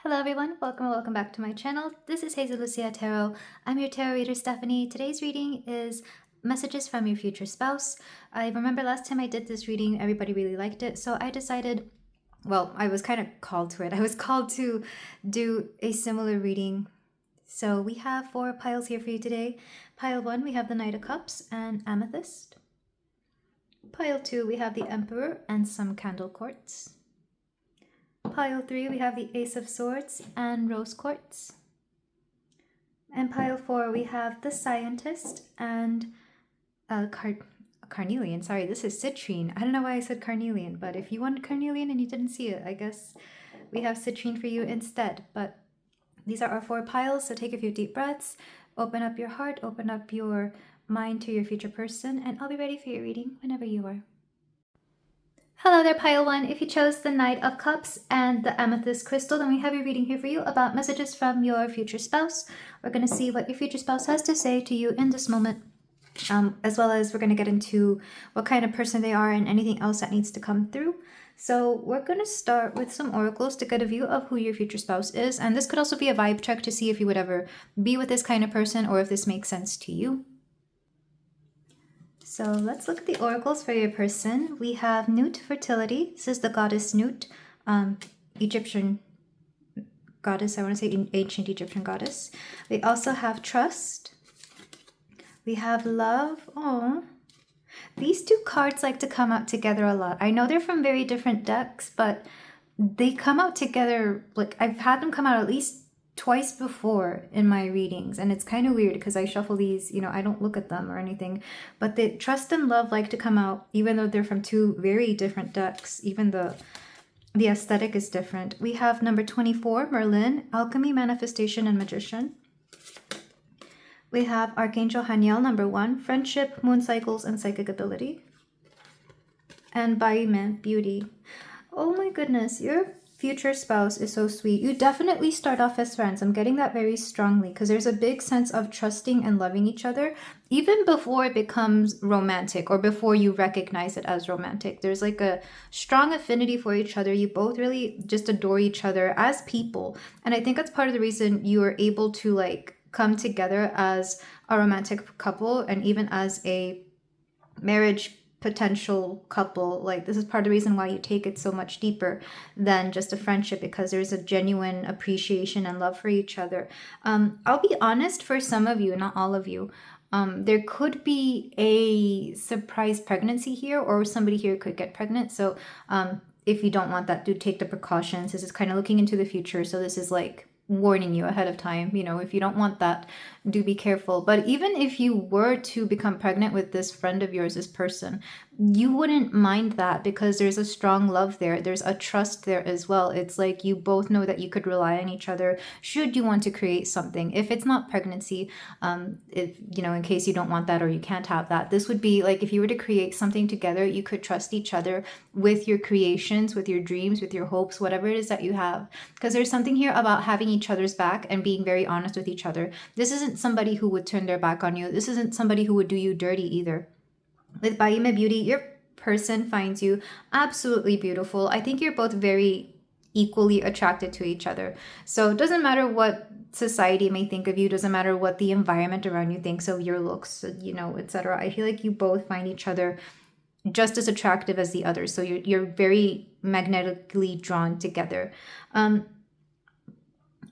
Hello everyone, welcome back to my channel. This is Hazel Lucia Tarot. I'm your tarot reader Stephanie. Today's reading is messages from your future spouse. I remember last time I did this reading, everybody really liked it, so I decided, well, I was kind of called to it. I was called to do a similar reading. So we have 4 piles here for you today. Pile 1, we have the Knight of Cups and Amethyst. Pile 2, we have the Emperor and some candle quartz. Pile 3, we have the Ace of Swords and Rose Quartz. And pile 4, we have the Scientist and Carnelian. Sorry, this is citrine. I don't know why I said carnelian, but if you wanted carnelian and you didn't see it, I guess we have citrine for you instead. But these are our 4 piles, so take a few deep breaths, open up your heart, open up your mind to your future person, and I'll be ready for your reading whenever you are. Hello there, pile 1. If you chose the Knight of Cups and the Amethyst crystal, then we have a reading here for you about messages from your future spouse. We're going to see what your future spouse has to say to you in this moment, as well as we're going to get into what kind of person they are and anything else that needs to come through. So we're going to start with some oracles to get a view of who your future spouse is. And this could also be a vibe check to see if you would ever be with this kind of person or if this makes sense to you. So let's look at the oracles for your person. We have Nut Fertility. This is the goddess Nut, Egyptian goddess. I want to say ancient Egyptian goddess. We also have Trust. We have Love. Oh, these 2 cards like to come out together a lot. I know they're from very different decks, but they come out together. Like I've had them come out at least twice before in my readings, and it's kind of weird because I shuffle these, I don't look at them or anything, but the Trust and Love like to come out even though they're from 2 very different decks. Even the aesthetic is different. We have number 24, Merlin, Alchemy, Manifestation, and Magician. We have Archangel Haniel, number 1, Friendship, Moon Cycles, and Psychic Ability. And Baime, Beauty. Oh my goodness, your future spouse is so sweet. You definitely start off as friends. I'm getting that very strongly because there's a big sense of trusting and loving each other even before it becomes romantic or before you recognize it as romantic. There's like a strong affinity for each other. You both really just adore each other as people. And I think that's part of the reason you are able to like come together as a romantic couple and even as a marriage potential couple. Like this is part of the reason why you take it so much deeper than just a friendship, because there's a genuine appreciation and love for each other. I'll be honest, for some of you, not all of you, there could be a surprise pregnancy here, or somebody here could get pregnant. So if you don't want that, do take the precautions. This is kind of looking into the future, so this is like warning you ahead of time. If you don't want that, do be careful. But even if you were to become pregnant with this friend of yours, this person, you wouldn't mind that because there's a strong love there. There's a trust there as well. It's like you both know that you could rely on each other should you want to create something. If it's not pregnancy, if in case you don't want that or you can't have that, this would be like if you were to create something together, you could trust each other with your creations, with your dreams, with your hopes, whatever it is that you have. Because there's something here about having each other's back and being very honest with each other. This isn't somebody who would turn their back on you. This isn't somebody who would do you dirty either. With Baime Beauty, your person finds you absolutely beautiful. I think you're both very equally attracted to each other. So it doesn't matter what society may think of you, doesn't matter what the environment around you thinks of your looks, etc. I feel like you both find each other just as attractive as the other. So you're very magnetically drawn together.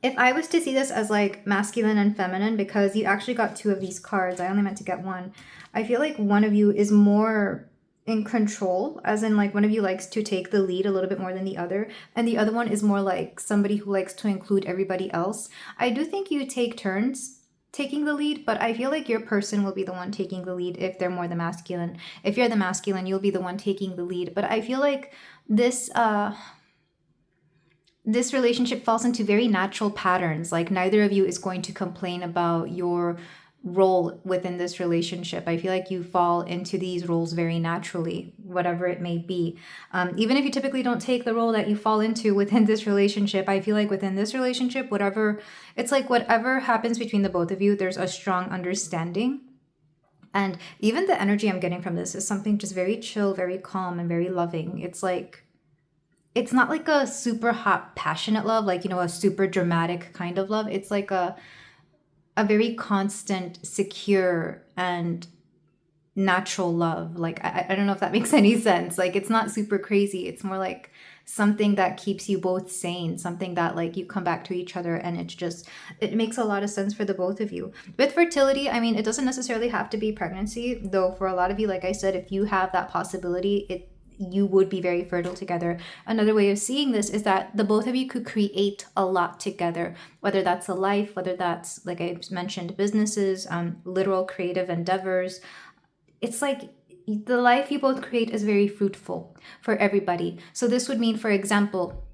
If I was to see this as like masculine and feminine, because you actually got 2 of these cards, I only meant to get 1. I feel like one of you is more in control, as in like one of you likes to take the lead a little bit more than the other, and the other one is more like somebody who likes to include everybody else. I do think you take turns taking the lead, but I feel like your person will be the one taking the lead if they're more the masculine. If you're the masculine, you'll be the one taking the lead. But I feel like this relationship falls into very natural patterns. Like neither of you is going to complain about your role within this relationship. I feel like you fall into these roles very naturally, whatever it may be. Even if you typically don't take the role that you fall into within this relationship, I feel like within this relationship, whatever happens between the both of you, there's a strong understanding. And even the energy I'm getting from this is something just very chill, very calm, and very loving. It's like it's not like a super hot, passionate love, like, a super dramatic kind of love. It's like a very constant, secure, and natural love. Like, I don't know if that makes any sense. Like, it's not super crazy. It's more like something that keeps you both sane, something that like you come back to each other, and it makes a lot of sense for the both of you. With fertility, I mean, it doesn't necessarily have to be pregnancy, though. For a lot of you, like I said, if you have that possibility, you would be very fertile together. Another way of seeing this is that the both of you could create a lot together, whether that's a life, whether that's, like I mentioned, businesses, literal creative endeavors. It's like the life you both create is very fruitful for everybody. So this would mean, for example,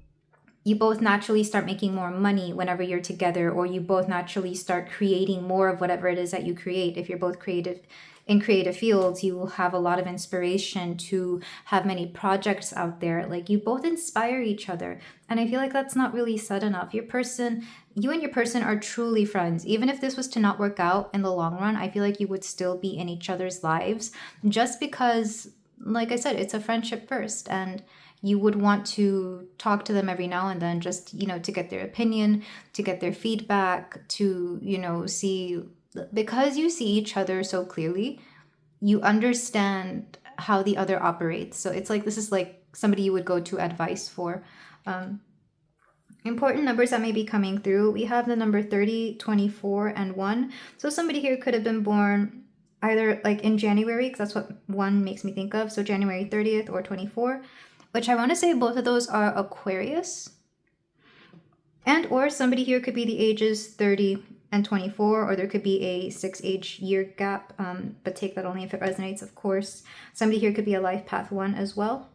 you both naturally start making more money whenever you're together, or you both naturally start creating more of whatever it is that you create. If you're both creative in creative fields, you will have a lot of inspiration to have many projects out there. Like, you both inspire each other. And I feel like that's not really said enough. You and your person are truly friends. Even if this was to not work out in the long run, I feel like you would still be in each other's lives, just because, like I said, it's a friendship first, and you would want to talk to them every now and then, just, to get their opinion, to get their feedback, to, see, because you see each other so clearly, you understand how the other operates. So it's like, this is like somebody you would go to advice for. Important numbers that may be coming through. We have the number 30, 24, and 1. So somebody here could have been born either like in January, because that's what 1 makes me think of. So January 30th or 24, which I want to say both of those are Aquarius. And or somebody here could be the ages 30 and 24, or there could be a 6 year gap, but take that only if it resonates, of course. Somebody here could be a life path 1 as well.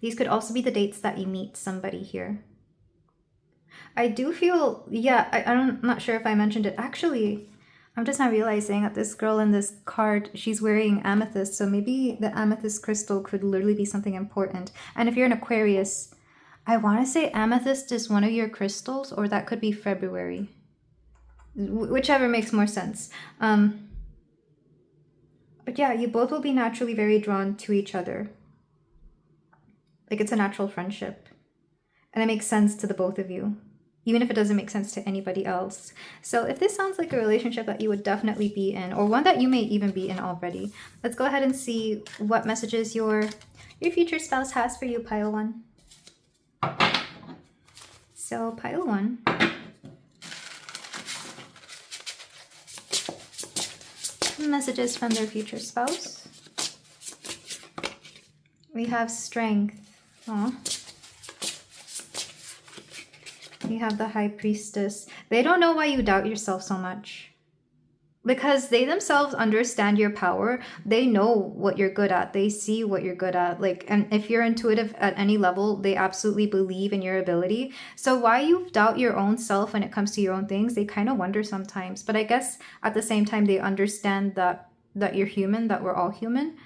These could also be the dates that you meet somebody here. I do feel, I'm not sure if I mentioned it. Actually, I'm just not realizing that this girl in this card, she's wearing amethyst. So maybe the amethyst crystal could literally be something important. And if you're an Aquarius, I want to say amethyst is one of your crystals, or that could be February. Whichever makes more sense. But yeah, you both will be naturally very drawn to each other. Like, it's a natural friendship. And it makes sense to the both of you, even if it doesn't make sense to anybody else. So if this sounds like a relationship that you would definitely be in, or one that you may even be in already, let's go ahead and see what messages your future spouse has for you, pile 1. So pile 1. Messages from their future spouse. We have strength. Aww. We have the High Priestess. They don't know why you doubt yourself so much, because they themselves understand your power. They know what you're good at. They see what you're good at. Like, and if you're intuitive at any level, they absolutely believe in your ability. So why you doubt your own self when it comes to your own things, they kind of wonder sometimes. But I guess at the same time, they understand that you're human, that we're all human.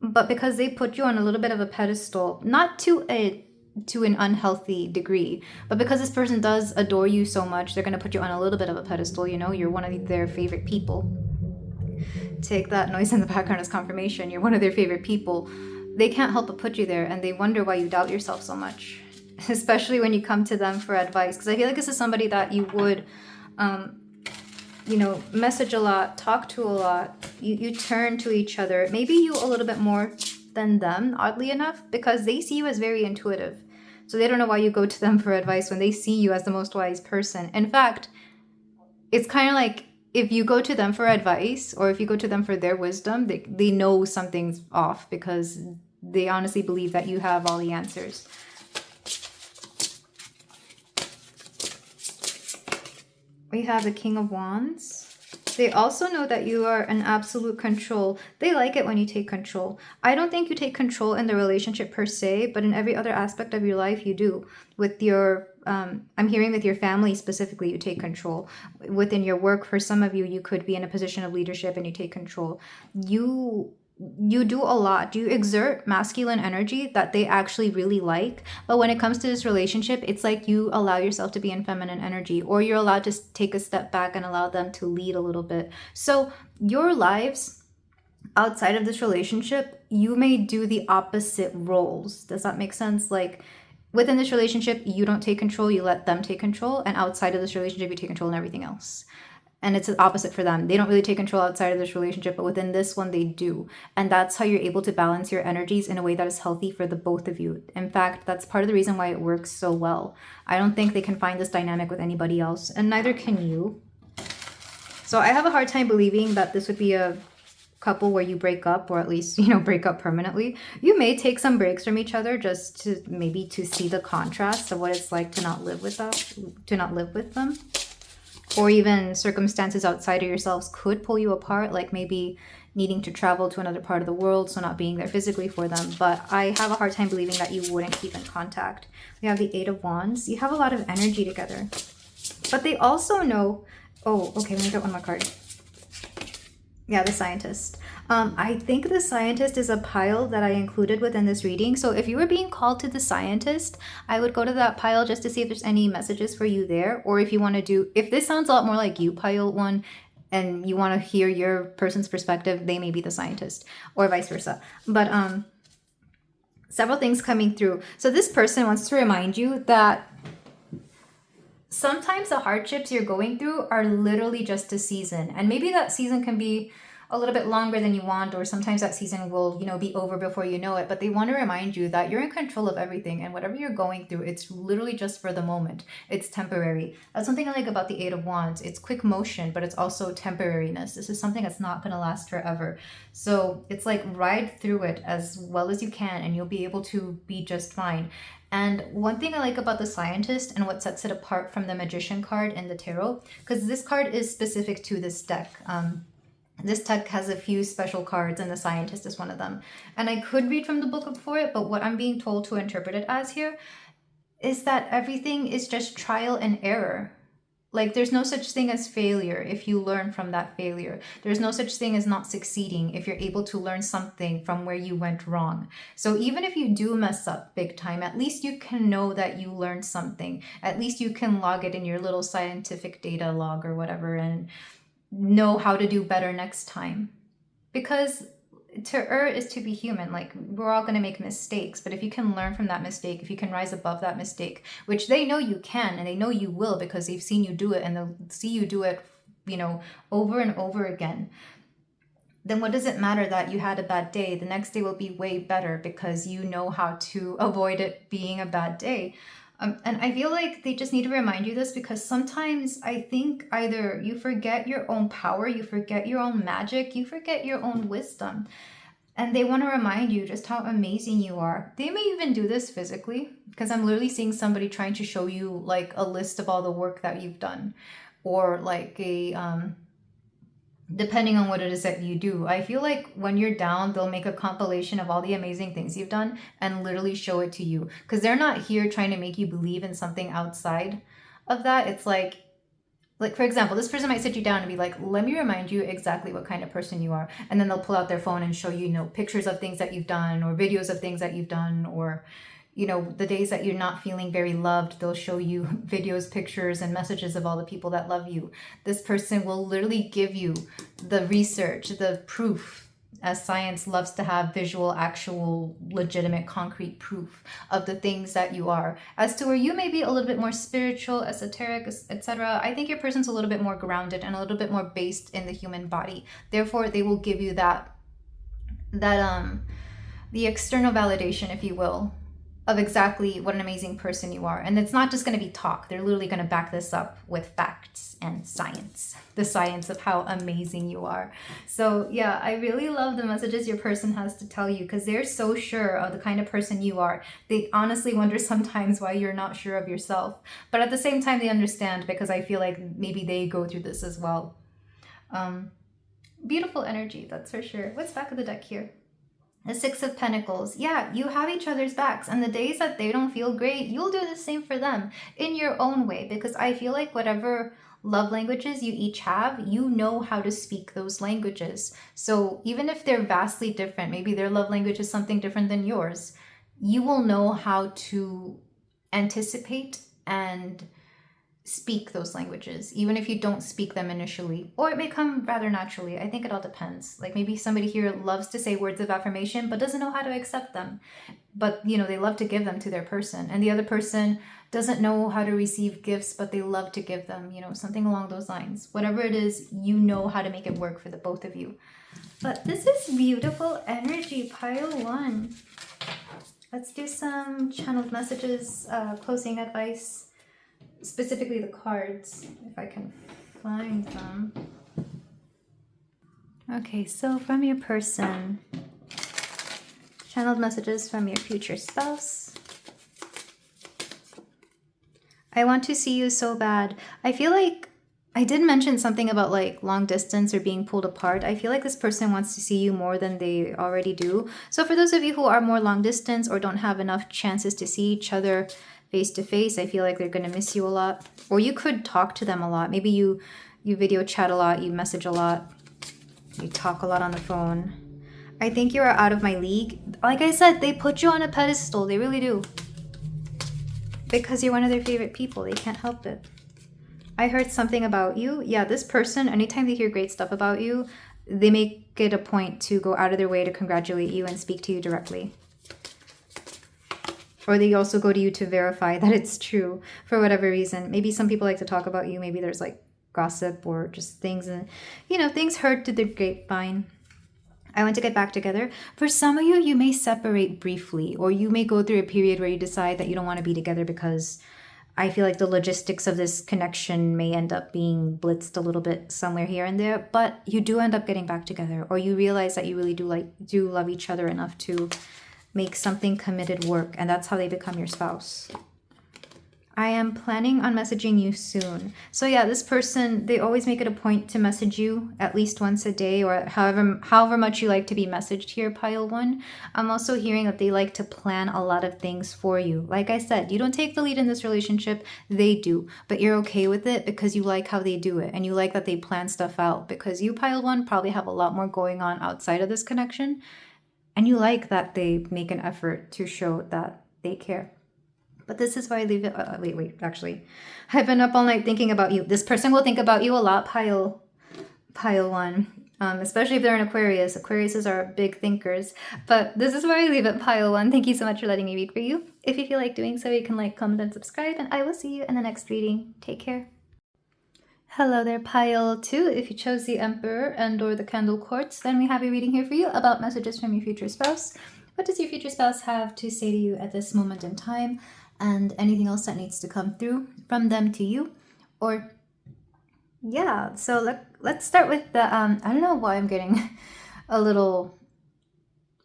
But because they put you on a little bit of a pedestal, not to an unhealthy degree, but because this person does adore you so much, they're going to put you on a little bit of a pedestal. You're one of their favorite people. Take that noise in the background as confirmation. You're one of their favorite people. They can't help but put you there, and they wonder why you doubt yourself so much, especially when you come to them for advice. Because I feel like this is somebody that you would message a lot, talk to a lot. You turn to each other, maybe you a little bit more than them, oddly enough, because they see you as very intuitive. So they don't know why you go to them for advice when they see you as the most wise person. In fact, it's kind of like, if you go to them for advice, or if you go to them for their wisdom, they know something's off, because they honestly believe that you have all the answers. We have the King of Wands. They also know that you are an absolute control. They like it when you take control. I don't think you take control in the relationship per se, but in every other aspect of your life, you do. With your, I'm hearing with your family specifically, you take control. Within your work, for some of you, you could be in a position of leadership and you take control. You do a lot. You exert masculine energy that they actually really like. But when it comes to this relationship, it's like you allow yourself to be in feminine energy, or you're allowed to take a step back and allow them to lead a little bit. So your lives outside of this relationship, you may do the opposite roles. Does that make sense? Like within this relationship, you don't take control, you let them take control. And outside of this relationship, you take control in everything else. And it's the opposite for them. They don't really take control outside of this relationship, but within this one, they do. And that's how you're able to balance your energies in a way that is healthy for the both of you. In fact, that's part of the reason why it works so well. I don't think they can find this dynamic with anybody else, and neither can you. So I have a hard time believing that this would be a couple where you break up, or at least, you know, break up permanently. You may take some breaks from each other just to maybe to see the contrast of what it's like to not live with them. Or even circumstances outside of yourselves could pull you apart, like maybe needing to travel to another part of the world, so not being there physically for them. But I have a hard time believing that you wouldn't keep in contact. We have the Eight of Wands. You have a lot of energy together. But they also know... Oh, okay, let me get one more card. Yeah, the Scientist. I think the Scientist is a pile that I included within this reading. So if you were being called to the Scientist, I would go to that pile just to see if there's any messages for you there. Or if you want to do... If this sounds a lot more like you, pile one, and you want to hear your person's perspective, they may be the Scientist. Or vice versa. But several things coming through. So this person wants to remind you that sometimes the hardships you're going through are literally just a season. And maybe that season can be a little bit longer than you want, or sometimes that season will, you know, be over before you know it. But they want to remind you that you're in control of everything, and whatever you're going through, it's literally just for the moment. It's temporary. That's something I like about the Eight of Wands. It's quick motion, but it's also temporariness. This is something that's not going to last forever. So it's like ride through it as well as you can, and you'll be able to be just fine. And one thing I like about the Scientist and what sets it apart from the Magician card in the Tarot, because this card is specific to this deck. This deck has a few special cards, and the Scientist is one of them. And I could read from the book for it, but what I'm being told to interpret it as here is that everything is just trial and error. Like, there's no such thing as failure if you learn from that failure. There's no such thing as not succeeding if you're able to learn something from where you went wrong. So even if you do mess up big time, at least you can know that you learned something. At least you can log it in your little scientific data log or whatever and know how to do better next time. Because to err is to be human. Like, we're all going to make mistakes, but if you can learn from that mistake, if you can rise above that mistake, which they know you can, and they know you will, because they've seen you do it, and they'll see you do it, you know, over and over again, then what does it matter that you had a bad day? The next day will be way better because you know how to avoid it being a bad day. And I feel like they just need to remind you this, because sometimes I think either you forget your own power, you forget your own magic, you forget your own wisdom. And they want to remind you just how amazing you are. They may even do this physically, because I'm literally seeing somebody trying to show you like a list of all the work that you've done, or like a depending on what it is that you do. I feel like when you're down, they'll make a compilation of all the amazing things you've done and literally show it to you, because they're not here trying to make you believe in something outside of that. It's like for example, this person might sit you down and be like, let me remind you exactly what kind of person you are. And then they'll pull out their phone and show you, you know, pictures of things that you've done, or videos of things that you've done, or, you know, the days that you're not feeling very loved, they'll show you videos, pictures, and messages of all the people that love you. This person will literally give you the research, the proof, as science loves to have visual, actual, legitimate, concrete proof of the things that you are. As to where you may be a little bit more spiritual, esoteric, etc., I think your person's a little bit more grounded and a little bit more based in the human body. Therefore, they will give you the external validation, if you will, of exactly what an amazing person you are. And it's not just going to be talk. They're literally going to back this up with facts and science, the science of how amazing you are. So yeah, I really love the messages your person has to tell you, because they're so sure of the kind of person you are. They honestly wonder sometimes why you're not sure of yourself. But at the same time, they understand, because I feel like maybe they go through this as well. Beautiful energy, that's for sure. What's back of the deck here? The Six of Pentacles. Yeah, you have each other's backs, and the days that they don't feel great, you'll do the same for them in your own way, because I feel like whatever love languages you each have, you know how to speak those languages. So even if they're vastly different, maybe their love language is something different than yours, you will know how to anticipate and speak those languages, even if you don't speak them initially, or it may come rather naturally. I think it all depends. Like maybe somebody here loves to say words of affirmation but doesn't know how to accept them, but they love to give them to their person, and the other person doesn't know how to receive gifts but they love to give them, something along those lines. Whatever it is, how to make it work for the both of you. But this is beautiful energy, pile 1. Let's do some channeled messages, closing advice, specifically the cards, if I can find them. Okay, so from your person, channeled messages from your future spouse. I want to see you so bad. I feel like I did mention something about like long distance or being pulled apart. I feel like this person wants to see you more than they already do. So for those of you who are more long distance or don't have enough chances to see each other face to face, I feel like they're going to miss you a lot. Or you could talk to them a lot. Maybe you video chat a lot, you message a lot, you talk a lot on the phone. I think you are out of my league. Like I said, they put you on a pedestal. They really do. Because you're one of their favorite people. They can't help it. I heard something about you. Yeah, this person, anytime they hear great stuff about you, they make it a point to go out of their way to congratulate you and speak to you directly. Or they also go to you to verify that it's true for whatever reason. Maybe some people like to talk about you. Maybe there's like gossip or just things, and things heard to the grapevine. I want to get back together. For some of you, you may separate briefly, or you may go through a period where you decide that you don't want to be together because I feel like the logistics of this connection may end up being blitzed a little bit somewhere here and there, but you do end up getting back together, or you realize that you really do love each other enough to make something committed work, and that's how they become your spouse. I am planning on messaging you soon. So yeah, this person, they always make it a point to message you at least once a day, or however much you like to be messaged here, pile 1. I'm also hearing that they like to plan a lot of things for you. Like I said, you don't take the lead in this relationship, they do, but you're okay with it because you like how they do it, and you like that they plan stuff out, because you, pile 1, probably have a lot more going on outside of this connection, and you like that they make an effort to show that they care. But this is why I leave it. Actually, I've been up all night thinking about you. This person will think about you a lot, pile 1. Especially if they're an Aquarius. Aquariuses are big thinkers. But this is where I leave it, pile 1. Thank you so much for letting me read for you. If you feel like doing so, you can like, comment, and subscribe. And I will see you in the next reading. Take care. Hello there, pile 2. If you chose the Emperor and or the Candle Quartz, then we have a reading here for you about messages from your future spouse. What does your future spouse have to say to you at this moment in time? And anything else that needs to come through from them to you? Or yeah, so let's start with the I don't know why I'm getting a little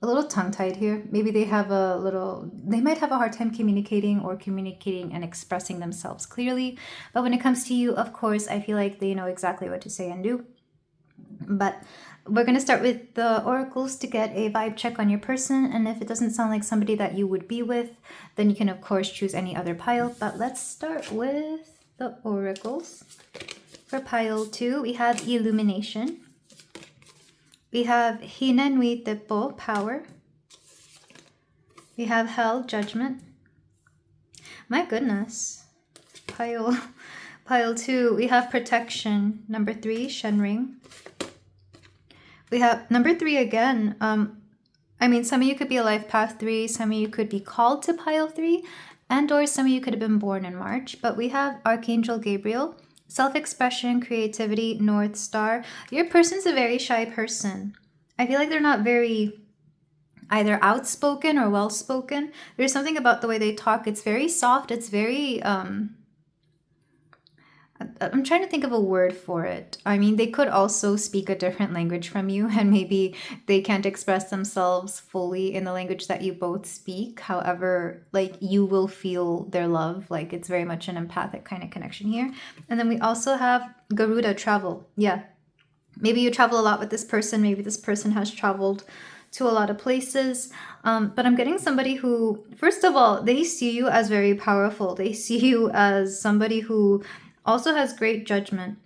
tongue-tied here. Maybe they might have a hard time communicating and expressing themselves clearly. But when it comes to you, of course, I feel like they know exactly what to say and do. But we're going to start with the oracles to get a vibe check on your person. And if it doesn't sound like somebody that you would be with, then you can, of course, choose any other pile. But let's start with the oracles. For pile 2, we have illumination. We have Hinenui Tepo, power. We have hell, judgment. My goodness. Pile 2, we have protection. Number 3, Shenring. We have number 3 again. Some of you could be a life path 3. Some of you could be called to pile 3. And or some of you could have been born in March. But we have Archangel Gabriel. Self-expression, creativity, North Star. Your person's a very shy person. I feel like they're not very either outspoken or well-spoken. There's something about the way they talk. It's very soft. It's very... I'm trying to think of a word for it. I mean, they could also speak a different language from you, and maybe they can't express themselves fully in the language that you both speak. However, like, you will feel their love. Like, it's very much an empathic kind of connection here. And then we also have Garuda, travel. Yeah. Maybe you travel a lot with this person. Maybe this person has traveled to a lot of places. But I'm getting somebody who, first of all, they see you as very powerful. They see you as somebody who also has great judgment,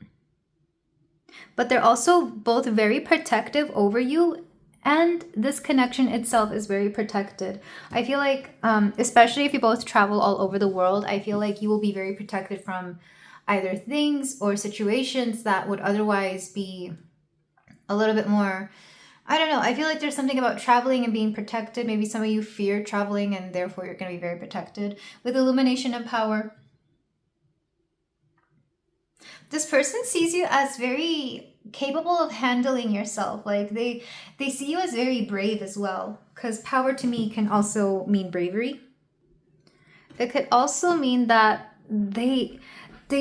but they're also both very protective over you, and this connection itself is very protected. I feel like, especially if you both travel all over the world, I feel like you will be very protected from either things or situations that would otherwise be a little bit more, I don't know. I feel like there's something about traveling and being protected. Maybe some of you fear traveling and therefore you're going to be very protected. With illumination and power, this person sees you as very capable of handling yourself. Like they see you as very brave as well, because power to me can also mean bravery. It could also mean that they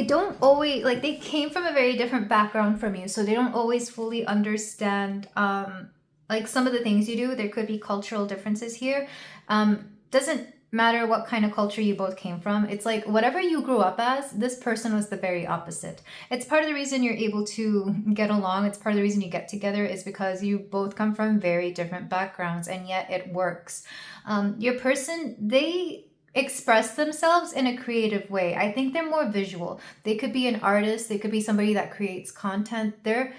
don't always, like, they came from a very different background from you, so they don't always fully understand like some of the things you do. There could be cultural differences here. Doesn't matter what kind of culture you both came from. It's like whatever you grew up as, this person was the very opposite. It's part of the reason you're able to get along. It's part of the reason you get together, is because you both come from very different backgrounds, and yet it works. Your person, they express themselves in a creative way. I think they're more visual. They could be an artist. They could be somebody that creates content. They're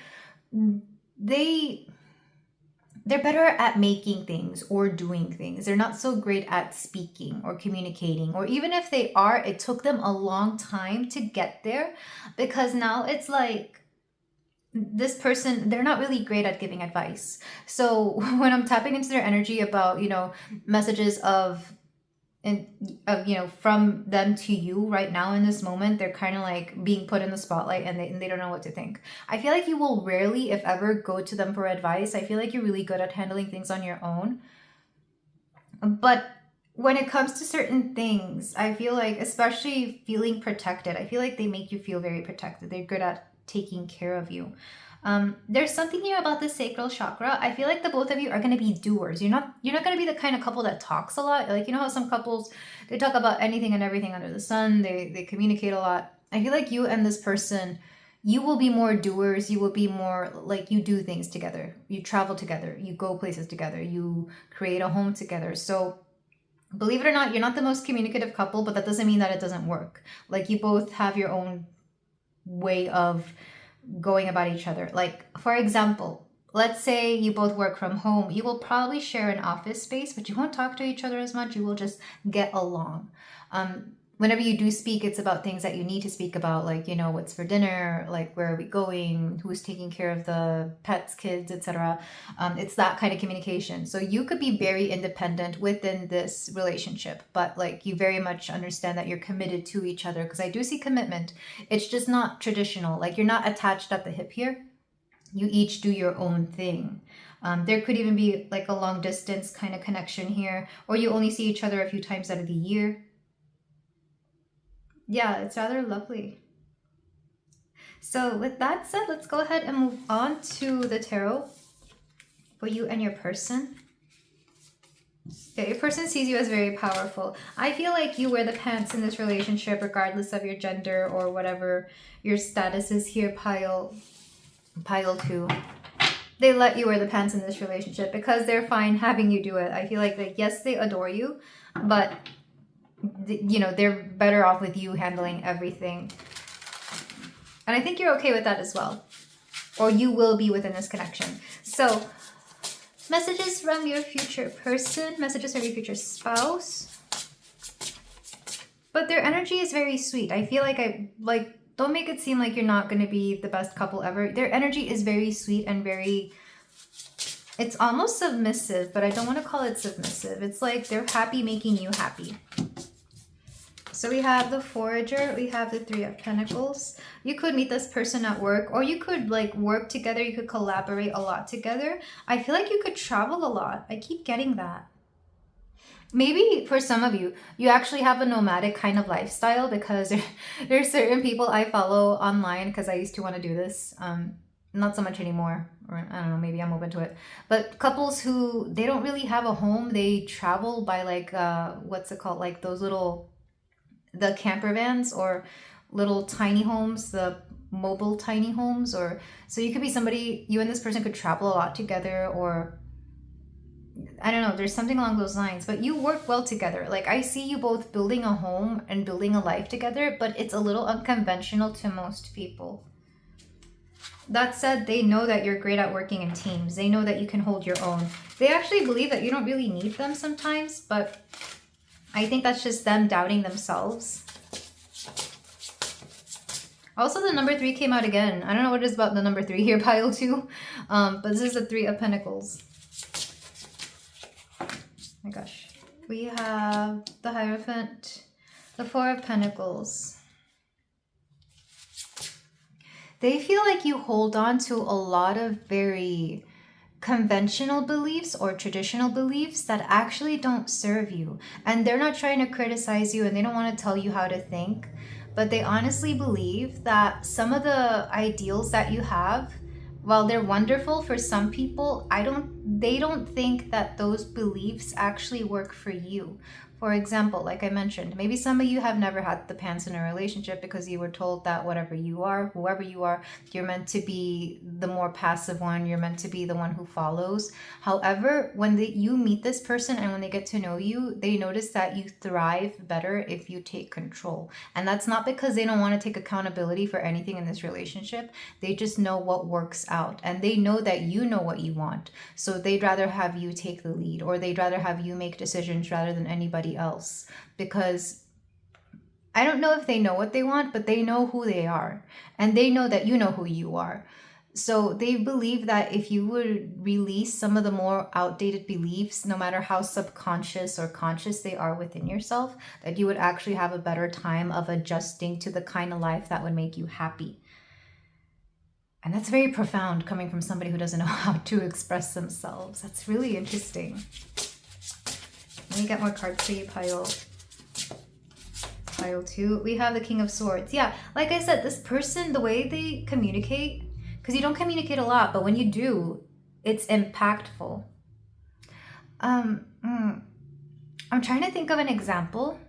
better at making things or doing things. They're not so great at speaking or communicating, or even if they are, it took them a long time to get there, because now it's like this person, they're not really great at giving advice. So when I'm tapping into their energy about, messages of from them to you right now in this moment, they're kind of like being put in the spotlight, and they don't know what to think. I feel like you will rarely, if ever, go to them for advice. I feel like you're really good at handling things on your own. But when it comes to certain things, I feel like, especially feeling protected, I feel like they make you feel very protected. They're good at taking care of you. There's something here about the sacral chakra. I feel like the both of you are going to be doers. You're not going to be the kind of couple that talks a lot. Like, how some couples, they talk about anything and everything under the sun. They communicate a lot. I feel like you and this person, you will be more doers. You will be more like, you do things together. You travel together. You go places together. You create a home together. So believe it or not, you're not the most communicative couple, but that doesn't mean that it doesn't work. Like, you both have your own way of going about each other. Like, for example, let's say you both work from home. You will probably share an office space, but you won't talk to each other as much. You will just get along. Whenever you do speak, it's about things that you need to speak about, like, what's for dinner, like, where are we going, who's taking care of the pets, kids, etc. It's that kind of communication. So you could be very independent within this relationship, but like, you very much understand that you're committed to each other, because I do see commitment. It's just not traditional. Like, you're not attached at the hip here. You each do your own thing. There could even be like a long distance kind of connection here, or you only see each other a few times out of the year. Yeah, it's rather lovely. So with that said, let's go ahead and move on to the tarot for you and your person. Yeah, your person sees you as very powerful. I feel like you wear the pants in this relationship, regardless of your gender or whatever your status is here, pile 2. They let you wear the pants in this relationship because they're fine having you do it. I feel like yes, they adore you, but they're better off with you handling everything. And I think you're okay with that as well. Or you will be within this connection. So, messages from your future person, messages from your future spouse. But their energy is very sweet. I feel like, don't make it seem like you're not going to be the best couple ever. Their energy is very sweet and very, it's almost submissive, but I don't want to call it submissive. It's like they're happy making you happy. So we have the Forager, we have the 3 of Pentacles. You could meet this person at work, or you could like work together, you could collaborate a lot together. I feel like you could travel a lot. I keep getting that. Maybe for some of you, you actually have a nomadic kind of lifestyle, because there's certain people I follow online, because I used to want to do this. Not so much anymore, or I don't know, maybe I'm open to it. But couples who, they don't really have a home, they travel by like, what's it called? Like those the camper vans, or little tiny homes, the mobile tiny homes. Or so you could be somebody, you and this person could travel a lot together, or I don't know, there's something along those lines. But you work well together. Like, I see you both building a home and building a life together, but it's a little unconventional to most people. That said, they know that you're great at working in teams. They know that you can hold your own. They actually believe that you don't really need them sometimes, but I think that's just them doubting themselves. Also, the number 3 came out again. I don't know what it is about the number 3 here, pile 2. But this is the 3 of Pentacles. Oh my gosh. We have the Hierophant, the 4 of Pentacles. They feel like you hold on to a lot of very conventional beliefs or traditional beliefs that actually don't serve you. And they're not trying to criticize you and they don't want to tell you how to think, but they honestly believe that some of the ideals that you have, while they're wonderful for some people, they don't think that those beliefs actually work for you. For example, like I mentioned, maybe some of you have never had the pants in a relationship because you were told that whatever you are, whoever you are, you're meant to be the more passive one. You're meant to be the one who follows. However, when you meet this person and when they get to know you, they notice that you thrive better if you take control. And that's not because they don't want to take accountability for anything in this relationship. They just know what works out. And they know that you know what you want. So they'd rather have you take the lead, or they'd rather have you make decisions rather than anybody else, because I don't know if they know what they want, but they know who they are, and they know that you know who you are. So they believe that if you would release some of the more outdated beliefs, no matter how subconscious or conscious they are within yourself, that you would actually have a better time of adjusting to the kind of life that would make you happy. And that's very profound coming from somebody who doesn't know how to express themselves. That's really interesting. Let me get more cards for you, pile 2. We have the King of Swords. Yeah, like I said, this person, the way they communicate, because you don't communicate a lot, but when you do, it's impactful. I'm trying to think of an example.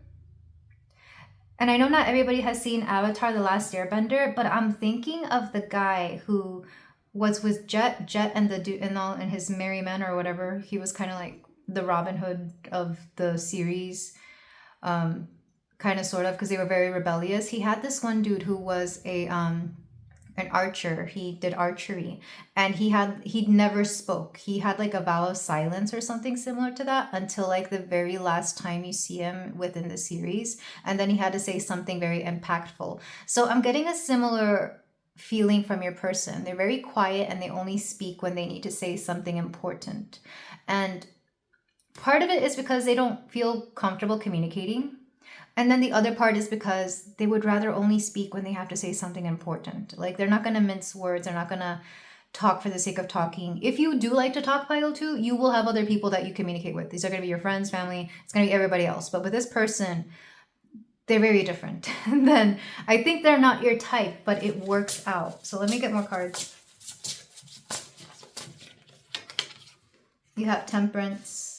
And I know not everybody has seen Avatar: The Last Airbender, but I'm thinking of the guy who was with Jet and the dude and his merry men or whatever. He was kind of like the Robin Hood of the series, kind of sort of, because they were very rebellious. He had this one dude who was an archer. He did archery, and he never spoke. He had like a vow of silence or something similar to that until like the very last time you see him within the series, and then he had to say something very impactful. So I'm getting a similar feeling from your person. They're very quiet and they only speak when they need to say something important. And part of it is because they don't feel comfortable communicating. And then the other part is because they would rather only speak when they have to say something important. Like, they're not going to mince words. They're not going to talk for the sake of talking. If you do like to talk, pile 2, you will have other people that you communicate with. These are going to be your friends, family. It's going to be everybody else. But with this person, they're very different. And then I think they're not your type, but it works out. So let me get more cards. You have Temperance.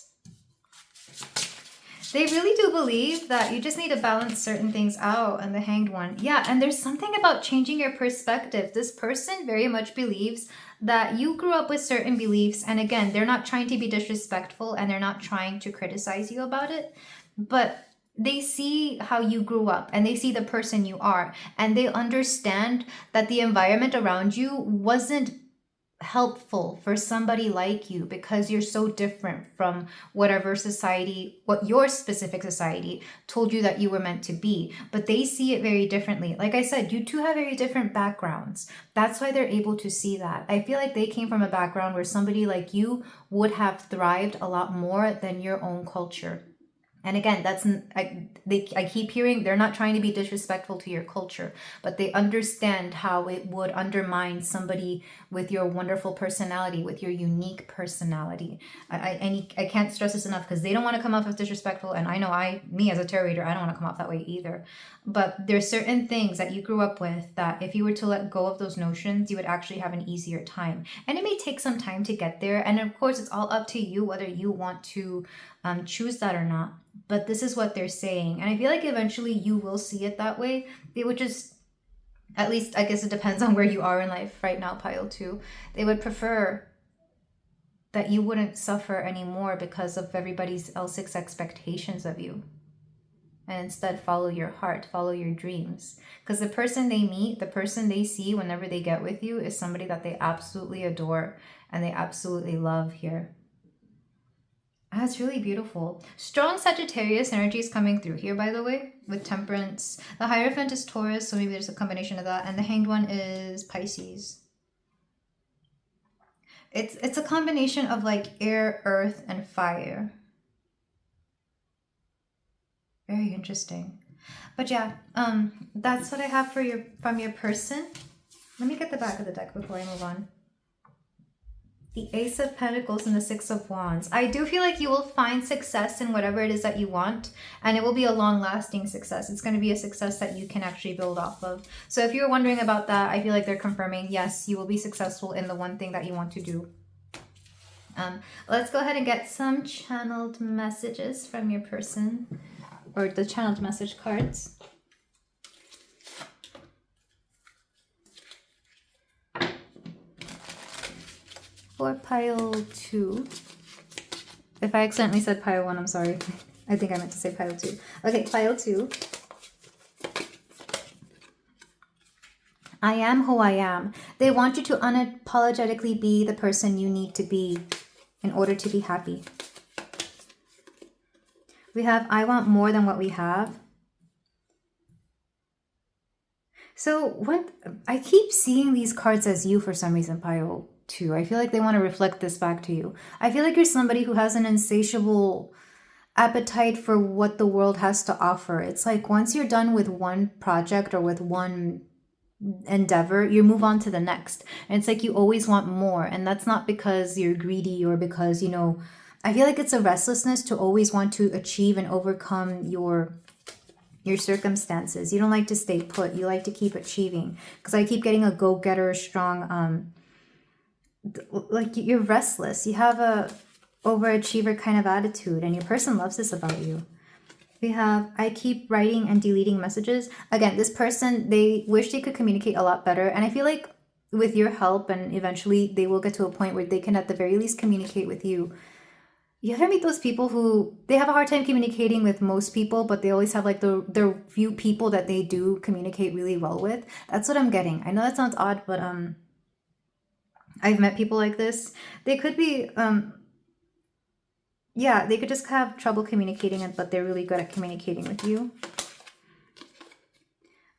They really do believe that you just need to balance certain things out, and the Hanged One. Yeah, and there's something about changing your perspective. This person very much believes that you grew up with certain beliefs, and again, they're not trying to be disrespectful and they're not trying to criticize you about it, but they see how you grew up and they see the person you are, and they understand that the environment around you wasn't helpful for somebody like you because you're so different from whatever society, what your specific society told you that you were meant to be. But they see it very differently. Like I said, you two have very different backgrounds. That's why they're able to see that. I feel like they came from a background where somebody like you would have thrived a lot more than your own culture. And again, I keep hearing they're not trying to be disrespectful to your culture, but they understand how it would undermine somebody with your wonderful personality, with your unique personality. I can't stress this enough because they don't want to come off as disrespectful. And I know me as a tarot reader, I don't want to come off that way either. But there's certain things that you grew up with that if you were to let go of those notions, you would actually have an easier time. And it may take some time to get there. And of course, it's all up to you whether you want to choose that or not. But this is what they're saying. And I feel like eventually you will see it that way. They would just, at least I guess it depends on where you are in life right now, pile 2. They would prefer that you wouldn't suffer anymore because of everybody else's expectations of you. And instead follow your heart, follow your dreams. Because the person they meet, the person they see whenever they get with you is somebody that they absolutely adore and they absolutely love here. That's really beautiful. Strong Sagittarius energy is coming through here, by the way, with Temperance. The Hierophant is Taurus, so maybe there's a combination of that. And the Hanged One is Pisces. It's a combination of like air, earth, and fire. Very interesting. But yeah, that's what I have for from your person. Let me get the back of the deck before I move on. The Ace of Pentacles and the Six of Wands. I do feel like you will find success in whatever it is that you want, and it will be a long-lasting success. It's going to be a success that you can actually build off of. So if you're wondering about that, I feel like they're confirming, yes, you will be successful in the one thing that you want to do. Let's go ahead and get some channeled messages from your person, or the channeled message cards. For pile 2. If I accidentally said pile 1, I'm sorry. I think I meant to say pile 2. Okay, pile 2. I am who I am. They want you to unapologetically be the person you need to be in order to be happy. We have I want more than what we have. So what I keep seeing these cards as you for some reason, pile 2. I feel like they want to reflect this back to you. I feel like you're somebody who has an insatiable appetite for what the world has to offer. It's like once you're done with one project or with one endeavor, you move on to the next. And it's like you always want more. And that's not because you're greedy or because, you know, I feel like it's a restlessness to always want to achieve and overcome your circumstances. You don't like to stay put. You like to keep achieving. Because I keep getting a go-getter, strong, like you're restless. You have a overachiever kind of attitude, and your person loves this about you. We have I keep writing and deleting messages. Again, this person, they wish they could communicate a lot better, and I feel like with your help and eventually they will get to a point where they can at the very least communicate with you. You ever meet those people who they have a hard time communicating with most people, but they always have like their few people that they do communicate really well with? That's what I'm getting. I know that sounds odd, but I've met people like this. They could be yeah, they could just have trouble communicating, but they're really good at communicating with you.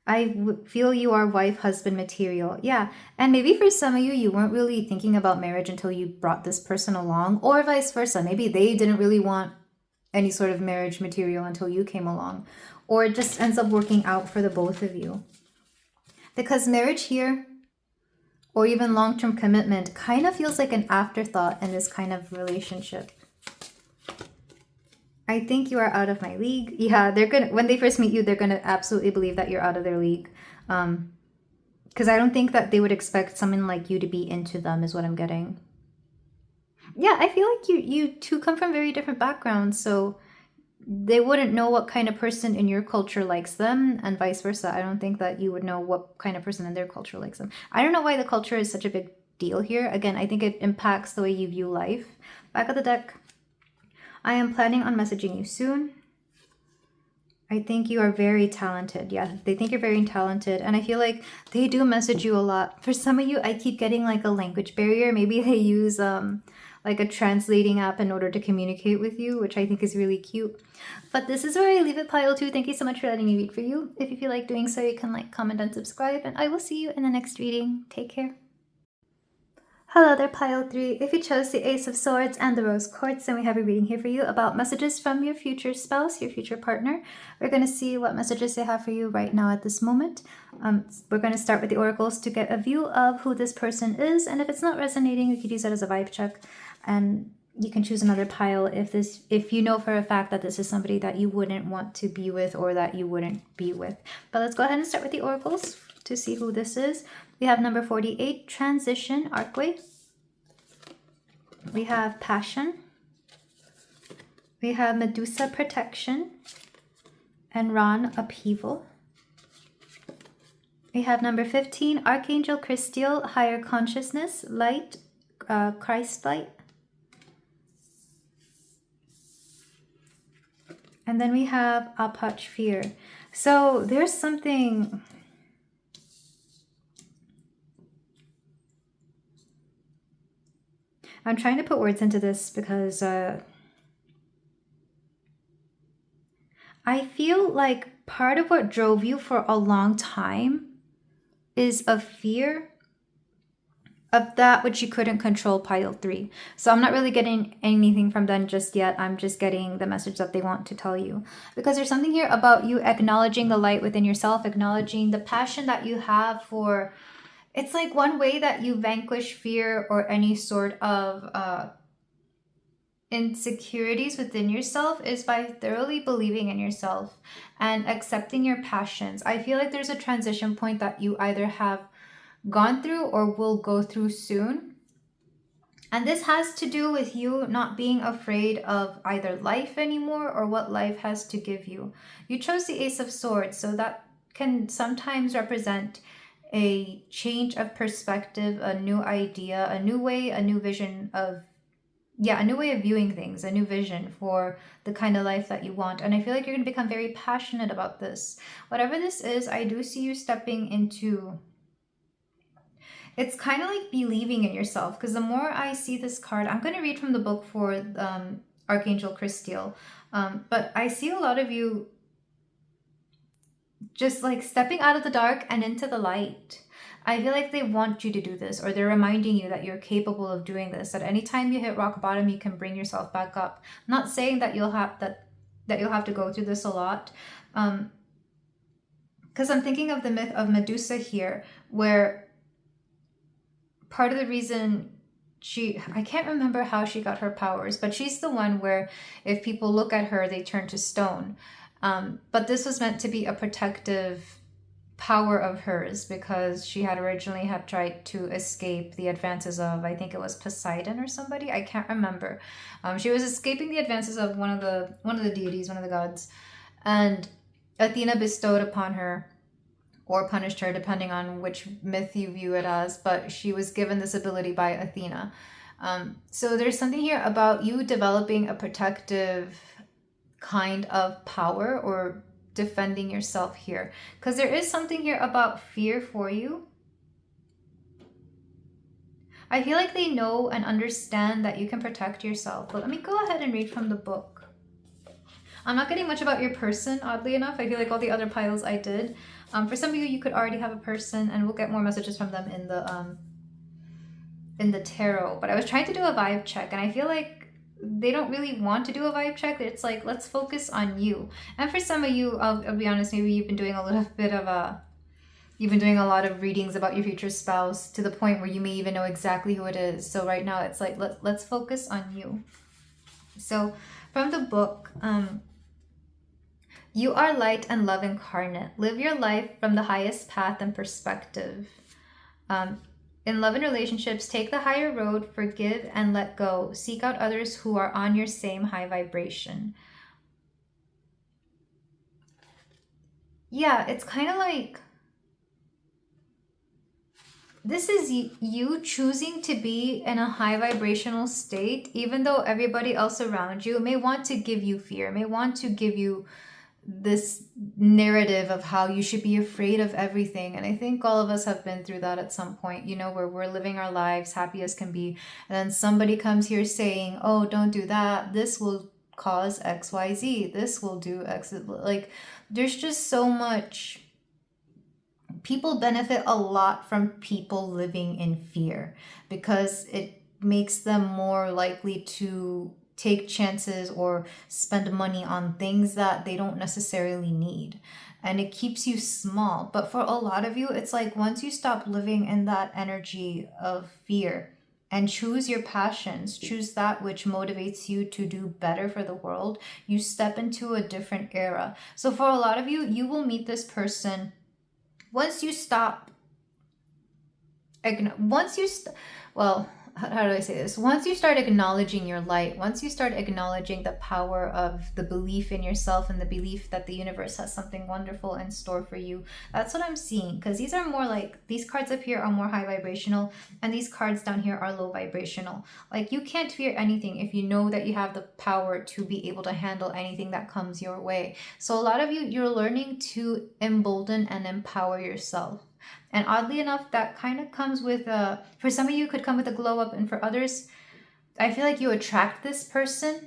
I feel you are wife, husband material. Yeah, and maybe for some of you, you weren't really thinking about marriage until you brought this person along, or vice versa. Maybe they didn't really want any sort of marriage material until you came along, or it just ends up working out for the both of you. Because marriage here, or even long-term commitment, kind of feels like an afterthought in this kind of relationship. I think you are out of my league. Yeah, they're gonna, when they first meet you, they're gonna absolutely believe that you're out of their league. Because I don't think that they would expect someone like you to be into them, is what I'm getting. Yeah, I feel like you two come from very different backgrounds, so they wouldn't know what kind of person in your culture likes them, and vice versa. I don't think that you would know what kind of person in their culture likes them. I don't know why the culture is such a big deal here. Again, I think it impacts the way you view life. Back of the deck. I am planning on messaging you soon. I think you are very talented. Yeah, they think you're very talented. And I feel like they do message you a lot. For some of you, I keep getting like a language barrier. Maybe they use like a translating app in order to communicate with you, which I think is really cute. But this is where I leave it, pile 2. Thank you so much for letting me read for you. If you feel like doing so, you can like, comment, and subscribe. And I will see you in the next reading. Take care. Hello there, pile 3. If you chose the Ace of Swords and the Rose Quartz, then we have a reading here for you about messages from your future spouse, your future partner. We're going to see what messages they have for you right now at this moment. We're going to start with the oracles to get a view of who this person is, and if it's not resonating, you could use that as a vibe check, and you can choose another pile if you know for a fact that this is somebody that you wouldn't want to be with or that you wouldn't be with. But let's go ahead and start with the oracles to see who this is. We have number 48, Transition, Archway. We have Passion. We have Medusa, Protection. And Ron, Upheaval. We have number 15, Archangel Christiel, Higher Consciousness, Light, Christ Light. And then we have Apach, Fear. So there's something... I'm trying to put words into this because I feel like part of what drove you for a long time is a fear of that which you couldn't control, pile 3. So I'm not really getting anything from them just yet. I'm just getting the message that they want to tell you. Because there's something here about you acknowledging the light within yourself, acknowledging the passion that you have for... It's like one way that you vanquish fear or any sort of insecurities within yourself is by thoroughly believing in yourself and accepting your passions. I feel like there's a transition point that you either have gone through or will go through soon. And this has to do with you not being afraid of either life anymore or what life has to give you. You chose the Ace of Swords, so that can sometimes represent a change of perspective, a new idea, a new way, a new vision of, a new way of viewing things, a new vision for the kind of life that you want. And I feel like you're going to become very passionate about this. Whatever this is, I do see you stepping into... It's kind of like believing in yourself, because the more I see this card, I'm going to read from the book for Archangel Christiel, but I see a lot of you just like stepping out of the dark and into the light. I feel like they want you to do this, or they're reminding you that you're capable of doing this, that anytime you hit rock bottom, you can bring yourself back up. I'm not saying that you'll have to go through this a lot, because I'm thinking of the myth of Medusa here, where part of the reason I can't remember how she got her powers, but she's the one where if people look at her, they turn to stone. But this was meant to be a protective power of hers, because she had originally tried to escape the advances of, I think it was Poseidon or somebody, I can't remember. She was escaping the advances of one of the deities, one of the gods, and Athena bestowed upon her, or punished her, depending on which myth you view it as, but she was given this ability by Athena. So there's something here about you developing a protective kind of power or defending yourself here, because there is something here about fear for you. I feel like they know and understand that you can protect yourself, but let me go ahead and read from the book. I'm not getting much about your person, oddly enough. I feel like all the other piles I did. For some of you could already have a person, and we'll get more messages from them in the tarot. But I was trying to do a vibe check, and I feel like they don't really want to do a vibe check. It's like, let's focus on you. And for some of you, I'll be honest, maybe you've been doing a little bit of you've been doing a lot of readings about your future spouse to the point where you may even know exactly who it is. So right now it's like, let's focus on you. So from the book, you are light and love incarnate. Live your life from the highest path and perspective. In love and relationships, take the higher road, forgive and let go. Seek out others who are on your same high vibration. Yeah, it's kind of like, this is you choosing to be in a high vibrational state, even though everybody else around you may want to give you fear, may want to give you this narrative of how you should be afraid of everything. And I think all of us have been through that at some point, you know, where we're living our lives happy as can be, and then somebody comes here saying, oh, don't do that, this will cause XYZ, this will do X. Like, there's just so much. People benefit a lot from people living in fear, because it makes them more likely to take chances or spend money on things that they don't necessarily need, and it keeps you small. But for a lot of you, it's like, once you stop living in that energy of fear and choose your passions, choose that which motivates you to do better for the world, you step into a different era. So for a lot of you, you will meet this person once you stop, well, how do I say this? Once you start acknowledging your light, once you start acknowledging the power of the belief in yourself and the belief that the universe has something wonderful in store for you, that's what I'm seeing. Because these are more like, these cards up here are more high vibrational, and these cards down here are low vibrational. Like, you can't fear anything if you know that you have the power to be able to handle anything that comes your way. So a lot of you, you're learning to embolden and empower yourself. And oddly enough, that kind of comes with, for some of you, could come with a glow up. And for others, I feel like you attract this person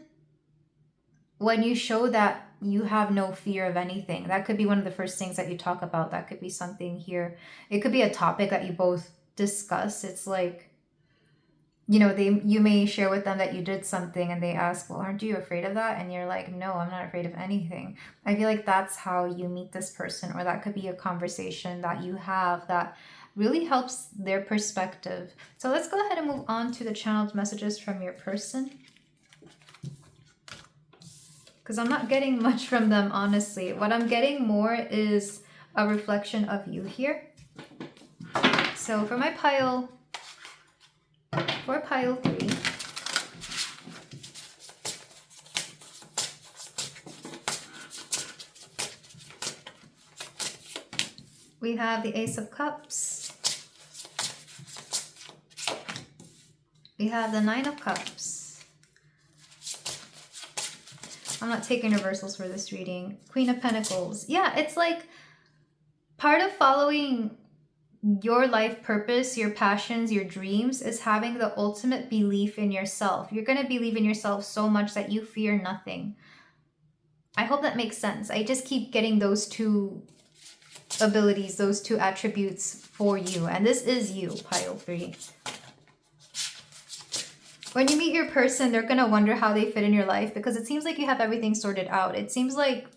when you show that you have no fear of anything. That could be one of the first things that you talk about. That could be something here. It could be a topic that you both discuss. It's like, you know, you may share with them that you did something and they ask, well, aren't you afraid of that? And you're like, no, I'm not afraid of anything. I feel like that's how you meet this person, or that could be a conversation that you have that really helps their perspective. So let's go ahead and move on to the channeled messages from your person, because I'm not getting much from them, honestly. What I'm getting more is a reflection of you here. So for my pile, for pile 3, we have the Ace of Cups. We have the Nine of Cups. I'm not taking reversals for this reading. Queen of Pentacles. Yeah, it's like part of following your life purpose, your passions, your dreams is having the ultimate belief in yourself. You're going to believe in yourself so much that you fear nothing. I hope that makes sense. I just keep getting those two abilities, those two attributes for you. And this is you, pile 3. When you meet your person, they're going to wonder how they fit in your life, because it seems like you have everything sorted out. It seems like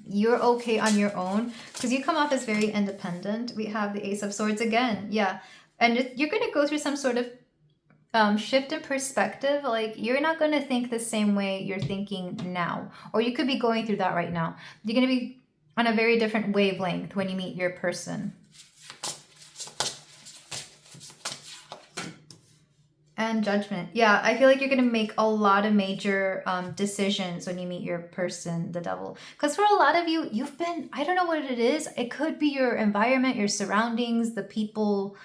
you're okay on your own, because you come off as very independent. We have the Ace of Swords again. Yeah. And you're going to go through some sort of shift in perspective. Like, you're not going to think the same way you're thinking now, or you could be going through that right now. You're going to be on a very different wavelength when you meet your person. And Judgment. Yeah, I feel like you're going to make a lot of major decisions when you meet your person, the Devil. Because for a lot of you, you've been, I don't know what it is. It could be your environment, your surroundings, the people.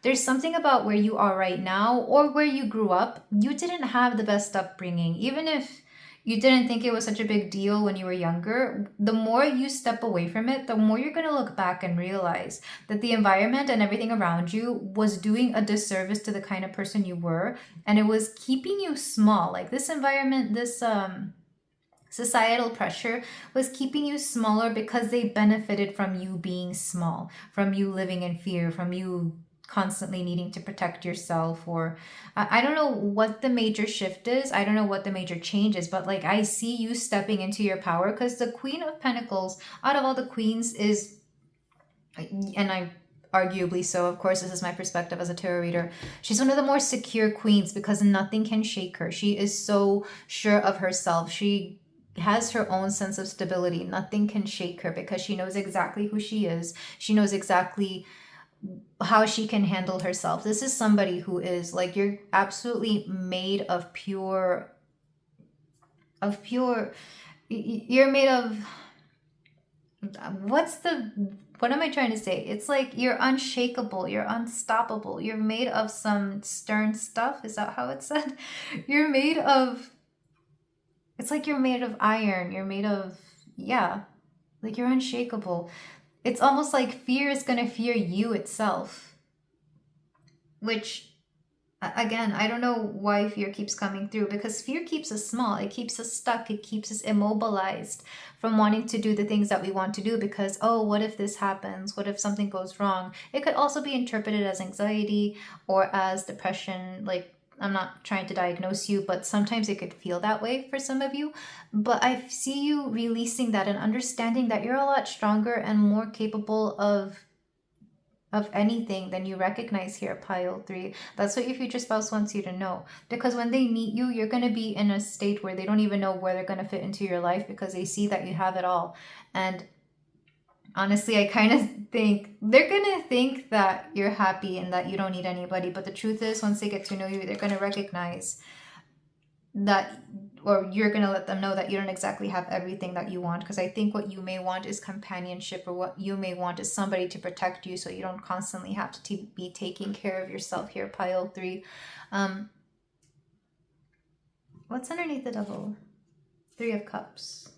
There's something about where you are right now or where you grew up. You didn't have the best upbringing. Even if you didn't think it was such a big deal when you were younger, the more you step away from it, the more you're going to look back and realize that the environment and everything around you was doing a disservice to the kind of person you were, and it was keeping you small. Like, this environment, this societal pressure was keeping you smaller because they benefited from you being small, from you living in fear, from you constantly needing to protect yourself. Or I don't know what the major shift is. I don't know what the major change is, but like, I see you stepping into your power, because the Queen of Pentacles, out of all the queens, is, and I arguably so, of course, this is my perspective as a tarot reader, she's one of the more secure queens, because nothing can shake her. She is so sure of herself. She has her own sense of stability. Nothing can shake her, because she knows exactly who she is. She knows exactly how she can handle herself. This is somebody who is like, you're absolutely made of pure, you're made of, what am I trying to say? It's like you're unshakable, you're unstoppable, you're made of some stern stuff. Is that how it's said? You're made of, it's like you're made of iron, you're made of, yeah, like you're unshakable. It's almost like fear is going to fear you itself. Which, again, I don't know why fear keeps coming through, because fear keeps us small. It keeps us stuck. It keeps us immobilized from wanting to do the things that we want to do, because, oh, what if this happens? What if something goes wrong? It could also be interpreted as anxiety or as depression. Like, I'm not trying to diagnose you, but sometimes it could feel that way for some of you. But I see you releasing that and understanding that you're a lot stronger and more capable of anything than you recognize here, pile 3. That's what your future spouse wants you to know. Because when they meet you, you're going to be in a state where they don't even know where they're going to fit into your life, because they see that you have it all. And honestly, I kind of think they're going to think that you're happy and that you don't need anybody. But the truth is, once they get to know you, they're going to recognize that, or you're going to let them know that you don't exactly have everything that you want. Because I think what you may want is companionship, or what you may want is somebody to protect you, so you don't constantly have to be taking care of yourself here, pile 3. What's underneath the Devil? 3 of Cups,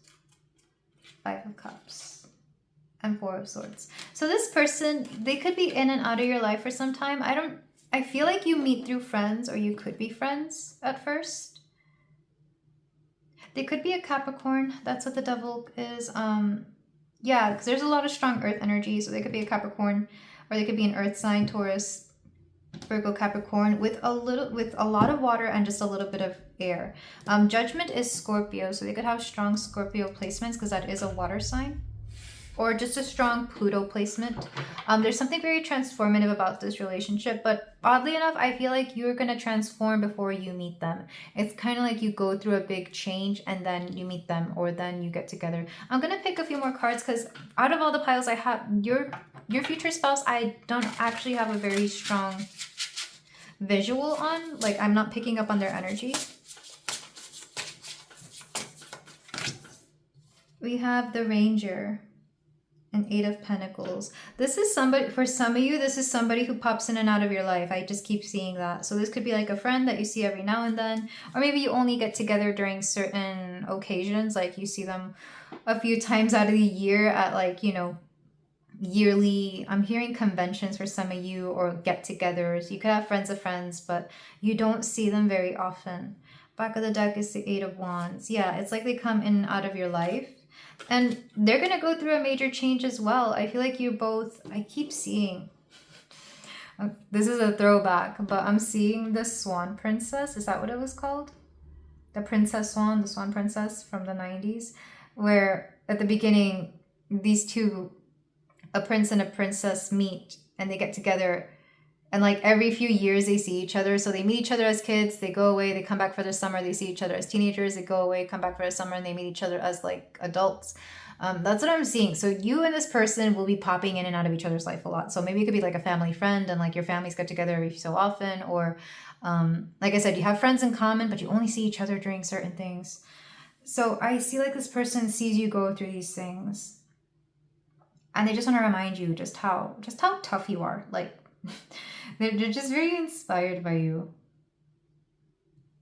5 of Cups, and 4 of Swords. So this person, they could be in and out of your life for some time. I feel like you meet through friends, or you could be friends at first. They could be a Capricorn. That's what the devil is. Yeah, because there's a lot of strong earth energy. So they could be a Capricorn, or they could be an earth sign, Taurus, Virgo, Capricorn, with a lot of water and just a little bit of air. Judgment is Scorpio. So they could have strong Scorpio placements because that is a water sign. Or just a strong Pluto placement. There's something very transformative about this relationship, but oddly enough, I feel like you're going to transform before you meet them. It's kind of like you go through a big change and then you meet them, or then you get together. I'm going to pick a few more cards because out of all the piles I have, your future spouse, I don't actually have a very strong visual on. Like, I'm not picking up on their energy. We have the Ranger. An 8 of Pentacles. This is somebody, for some of you, this is somebody who pops in and out of your life. I just keep seeing that. So this could be like a friend that you see every now and then, or maybe you only get together during certain occasions. Like you see them a few times out of the year at, like, you know, yearly, I'm hearing conventions for some of you, or get-togethers. You could have friends of friends, but you don't see them very often. Back of the deck is the 8 of Wands. Yeah, it's like they come in and out of your life. And they're going to go through a major change as well. I feel like you both, I keep seeing, this is a throwback, but I'm seeing the Swan Princess. Is that what it was called? The Princess Swan, the Swan Princess from the 90s, where at the beginning, these two, a prince and a princess, meet and they get together. And like every few years they see each other. So they meet each other as kids, they go away, they come back for the summer, they see each other as teenagers, they go away, come back for the summer, and they meet each other as like adults. That's what I'm seeing. So you and this person will be popping in and out of each other's life a lot. So maybe it could be like a family friend and like your families get together every so often. Or like I said, you have friends in common, but you only see each other during certain things. So I see like this person sees you go through these things. And they just want to remind you just how tough you are. Like, they're just very inspired by you.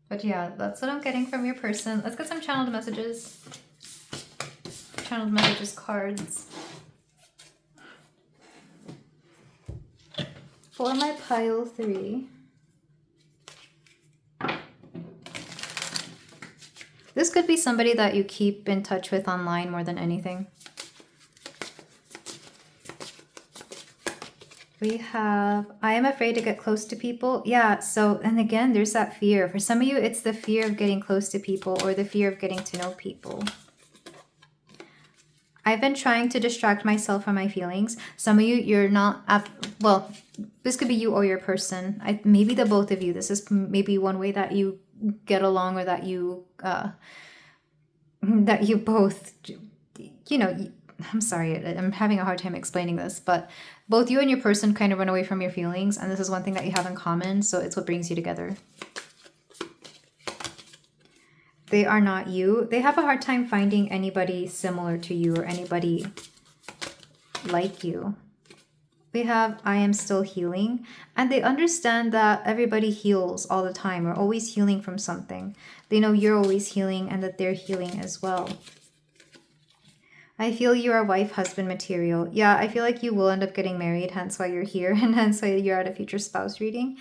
But yeah, that's what I'm getting from your person. Let's get some channeled messages. Channeled messages cards. For my pile 3. This could be somebody that you keep in touch with online more than anything. We have, I am afraid to get close to people. Yeah, so, and again, there's that fear. For some of you, it's the fear of getting close to people, or the fear of getting to know people. I've been trying to distract myself from my feelings. Some of you, you're not, well, this could be you or your person. Maybe the both of you. This is maybe one way that you get along, or that you both, you know, I'm sorry, I'm having a hard time explaining this, but both you and your person kind of run away from your feelings, and this is one thing that you have in common, so it's what brings you together. They are not you. They have a hard time finding anybody similar to you, or anybody like you. We have, I am still healing, and they understand that everybody heals all the time, or always healing from something. They know you're always healing, and that they're healing as well. I feel you are wife-husband material. Yeah, I feel like you will end up getting married, hence why you're here, and hence why you're at a future spouse reading.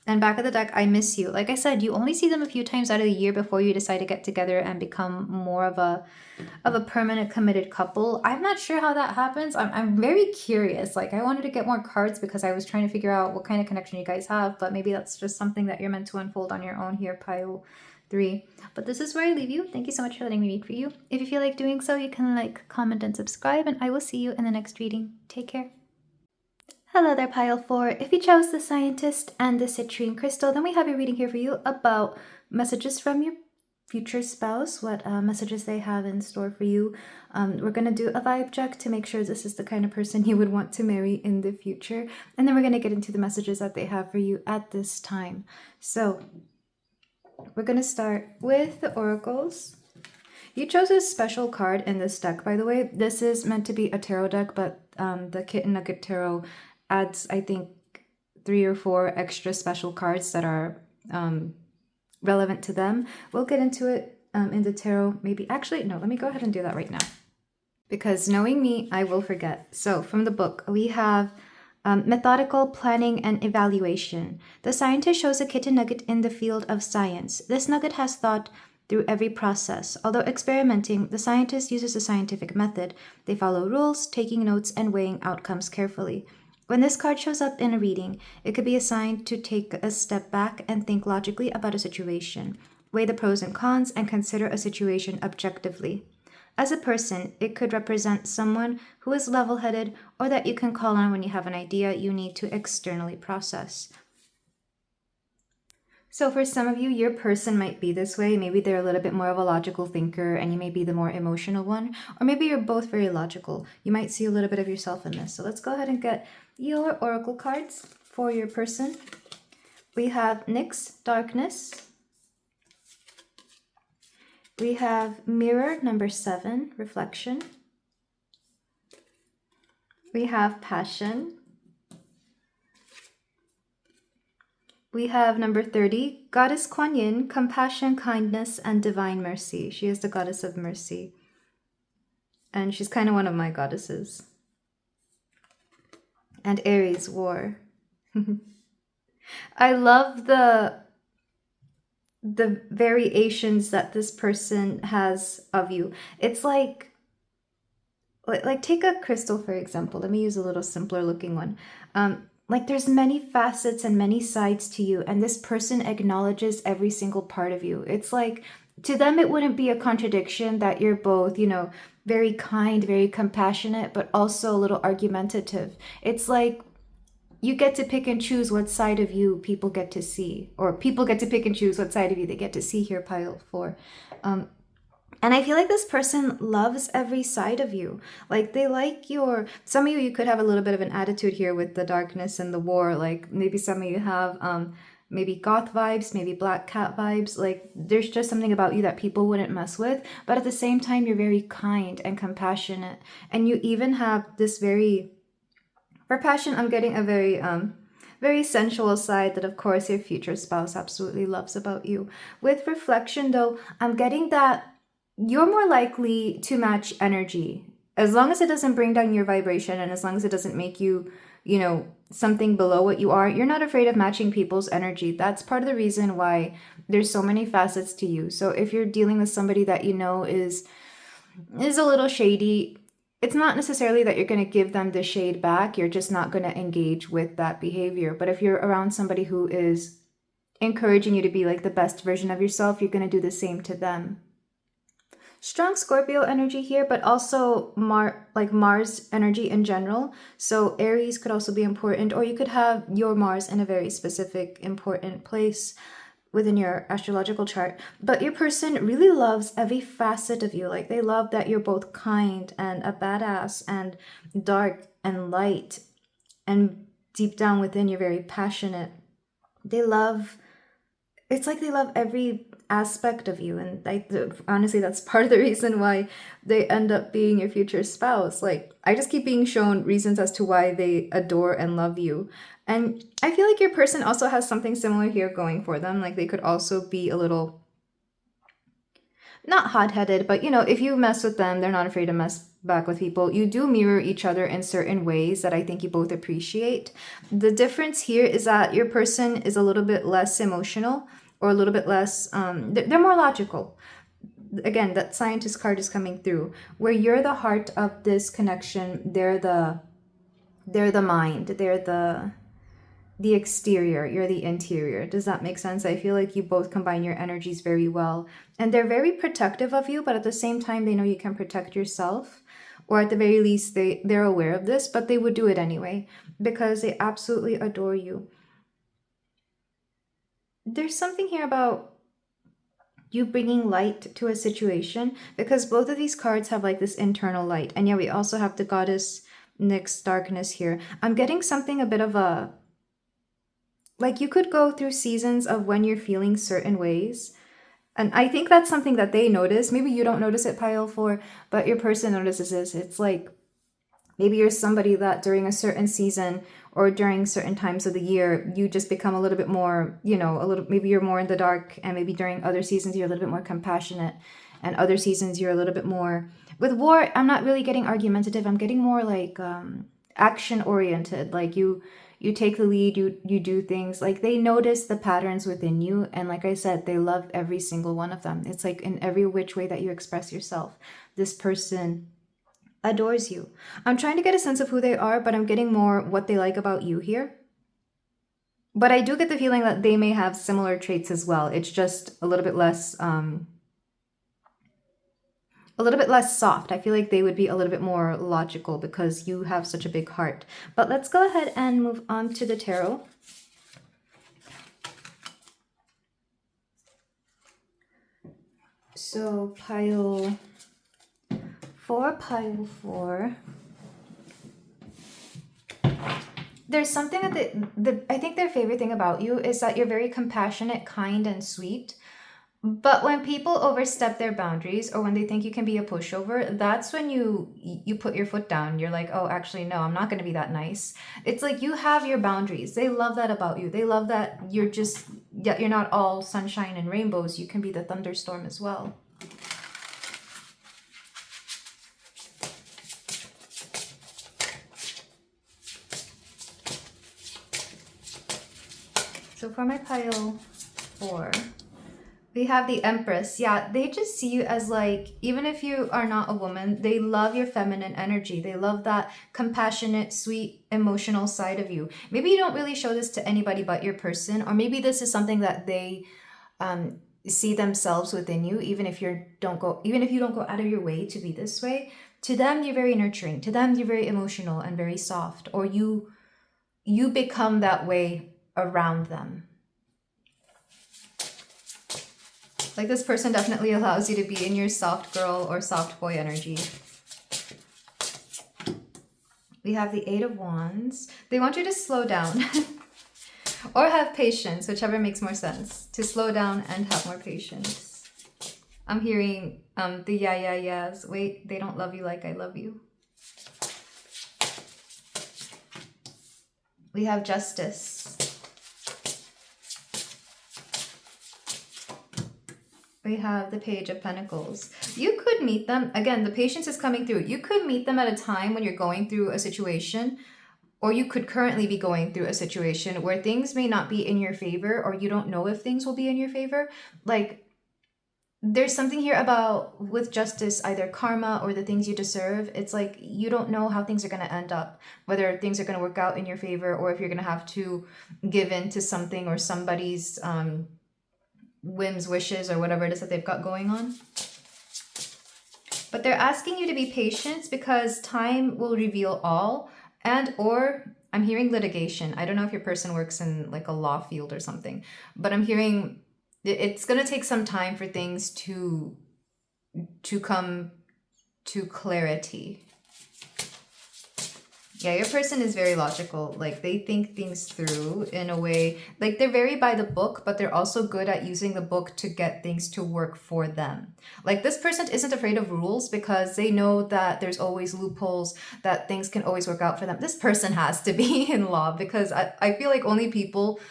And back of the deck, I miss you. Like I said, you only see them a few times out of the year before you decide to get together and become more of a permanent committed couple. I'm not sure how that happens. I'm very curious. Like, I wanted to get more cards because I was trying to figure out what kind of connection you guys have, but maybe that's just something that you're meant to unfold on your own here, pile 3. But this is where I leave you. Thank you so much for letting me read for you. If you feel like doing so, you can like, comment, and subscribe, and I will see you in the next reading. Take care. Hello there, pile 4. If you chose the Scientist and the Citrine Crystal, then we have a reading here for you about messages from your future spouse, what messages they have in store for you. We're going to do a vibe check to make sure this is the kind of person you would want to marry in the future. And then we're going to get into the messages that they have for you at this time. So we're going to start with the oracles. You chose a special card in this deck, by the way. This is meant to be a tarot deck, but the Kitten Nugget Tarot adds, I think, 3 or 4 extra special cards that are relevant to them. We'll get into it in the tarot. Maybe, actually, no, let me go ahead and do that right now. Because knowing me, I will forget. So from the book, we have methodical planning and evaluation. The scientist shows a kitten nugget in the field of science. This nugget has thought through every process. Although experimenting, the scientist uses a scientific method. They follow rules, taking notes and weighing outcomes carefully. When this card shows up in a reading, it could be a sign to take a step back and think logically about a situation, weigh the pros and cons, and consider a situation objectively. As a person, it could represent someone who is level-headed or that you can call on when you have an idea you need to externally process. So for some of you, your person might be this way. Maybe they're a little bit more of a logical thinker and you may be the more emotional one. Or maybe you're both very logical. You might see a little bit of yourself in this. So let's go ahead and get your oracle cards for your person. We have Nyx, darkness. We have Mirror, number 7, reflection. We have Passion. We have number 30, Goddess Kuan Yin, compassion, kindness, and divine mercy. She is the goddess of mercy. And she's kind of one of my goddesses. And Aries, war. I love the variations that this person has of you. It's like take a crystal, for example. Let me use a little simpler looking one. Like there's many facets and many sides to you, and this person acknowledges every single part of you. It's like, to them, it wouldn't be a contradiction that you're both, very kind, very compassionate, but also a little argumentative. It's like you get to pick and choose what side of you people get to see, or people get to pick and choose what side of you they get to see here, pile 4. And I feel like this person loves every side of you. Like they like some of you could have a little bit of an attitude here with the darkness and the war. Like maybe some of you have maybe goth vibes, maybe black cat vibes. Like there's just something about you that people wouldn't mess with. But at the same time, you're very kind and compassionate. And you even have this for passion, I'm getting a very sensual side that of course your future spouse absolutely loves about you. With reflection though, I'm getting that you're more likely to match energy as long as it doesn't bring down your vibration, and as long as it doesn't make you, something below what you are. You're not afraid of matching people's energy. That's part of the reason why there's so many facets to you. So if you're dealing with somebody that is a little shady, it's not necessarily that you're going to give them the shade back. You're just not going to engage with that behavior. But if you're around somebody who is encouraging you to be like the best version of yourself, you're going to do the same to them. Strong Scorpio energy here, but also Mars energy in general. So Aries could also be important, or you could have your Mars in a very specific important place within your astrological chart. But your person really loves every facet of you. Like they love that you're both kind and a badass and dark and light, and deep down within you're very passionate. It's like they love every aspect of you, and honestly that's part of the reason why they end up being your future spouse. Like I just keep being shown reasons as to why they adore and love you. And I feel like your person also has something similar here going for them. Like they could also be a little, not hot-headed, but if you mess with them, they're not afraid to mess back with people. You do mirror each other in certain ways that I think you both appreciate. The difference here is that your person is a little bit less emotional, or a little bit less, they're more logical. Again, that scientist card is coming through, where you're the heart of this connection. They're the mind. They're the exterior. You're the interior. Does that make sense? I feel like you both combine your energies very well. And they're very protective of you, but at the same time, they know you can protect yourself. Or at the very least, they're aware of this, but they would do it anyway because they absolutely adore you. There's something here about you bringing light to a situation, because both of these cards have like this internal light. And yeah, we also have the goddess Nyx, darkness here. I'm getting something a bit of a, like you could go through seasons of when you're feeling certain ways. And I think that's something that they notice. Maybe you don't notice it, pile 4, but your person notices this. It's like maybe you're somebody that during a certain season or during certain times of the year, you just become a little bit more, maybe you're more in the dark, and maybe during other seasons, you're a little bit more compassionate, and other seasons, you're a little bit more, with war, I'm not really getting argumentative. I'm getting more like action oriented. Like you You take the lead, you do things. Like, they notice the patterns within you, and like I said, they love every single one of them. It's like in every which way that you express yourself, this person adores you. I'm trying to get a sense of who they are, but I'm getting more what they like about you here. But I do get the feeling that they may have similar traits as well. It's just a little bit less soft. I feel like they would be a little bit more logical because you have such a big heart. But let's go ahead and move on to the tarot. So pile 4. There's something that I think their favorite thing about you is that you're very compassionate, kind, and sweet. But when people overstep their boundaries, or when they think you can be a pushover, that's when you put your foot down. You're like, oh, actually, no, I'm not going to be that nice. It's like you have your boundaries. They love that about you. They love that you're not all sunshine and rainbows. You can be the thunderstorm as well. So for my pile 4, we have the Empress. Yeah, they just see you as like, even if you are not a woman, they love your feminine energy. They love that compassionate, sweet, emotional side of you. Maybe you don't really show this to anybody but your person, or maybe this is something that they see themselves within you, even if you don't go out of your way to be this way. To them, you're very nurturing. To them, you're very emotional and very soft, or you become that way around them. Like, this person definitely allows you to be in your soft girl or soft boy energy. We have the 8 of Wands. They want you to slow down or have patience, whichever makes more sense. To slow down and have more patience. I'm hearing the yeahs. Wait, they don't love you like I love you. We have Justice. We have the Page of Pentacles. You could meet them. Again, the patience is coming through. You could meet them at a time when you're going through a situation, or you could currently be going through a situation where things may not be in your favor, or you don't know if things will be in your favor. Like, there's something here about, with Justice, either karma or the things you deserve. It's like you don't know how things are going to end up, whether things are going to work out in your favor, or if you're going to have to give in to something or somebody's whims, wishes, or whatever it is that they've got going on. But they're asking you to be patient because time will reveal all. And or I'm hearing litigation. I don't know if your person works in like a law field or something, but I'm hearing it's going to take some time for things to come to clarity. Yeah, your person is very logical. Like, they think things through in a way, like they're very by the book, but they're also good at using the book to get things to work for them. Like, this person isn't afraid of rules because they know that there's always loopholes, that things can always work out for them. This person has to be in law because I feel like only people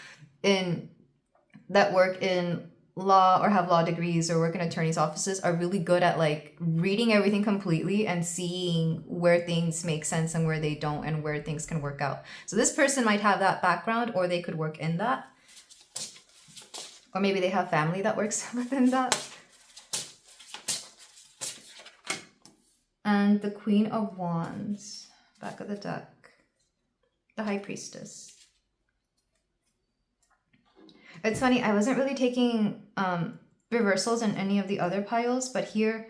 that work in law or have law degrees or work in attorneys' offices are really good at like reading everything completely and seeing where things make sense and where they don't, and where things can work out. So this person might have that background, or they could work in that, or maybe they have family that works within that. And the Queen of Wands, back of the deck, the High Priestess. It's funny, I wasn't really taking reversals in any of the other piles, but here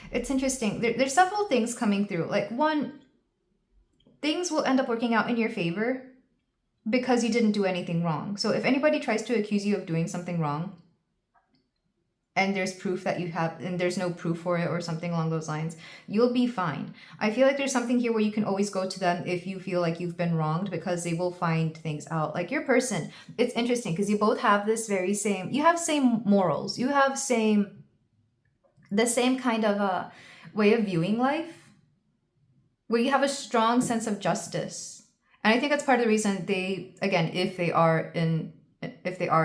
it's interesting. There's several things coming through. Like, one, things will end up working out in your favor because you didn't do anything wrong. So if anybody tries to accuse you of doing something wrong, and there's proof that you have, and there's no proof for it or something along those lines, you'll be fine. I feel like there's something here where you can always go to them if you feel like you've been wronged, because they will find things out. Like, your person, it's interesting because you both have this very same, you have same morals, you have the same kind of a way of viewing life, where you have a strong sense of justice. And I think that's part of the reason they, again, if they are an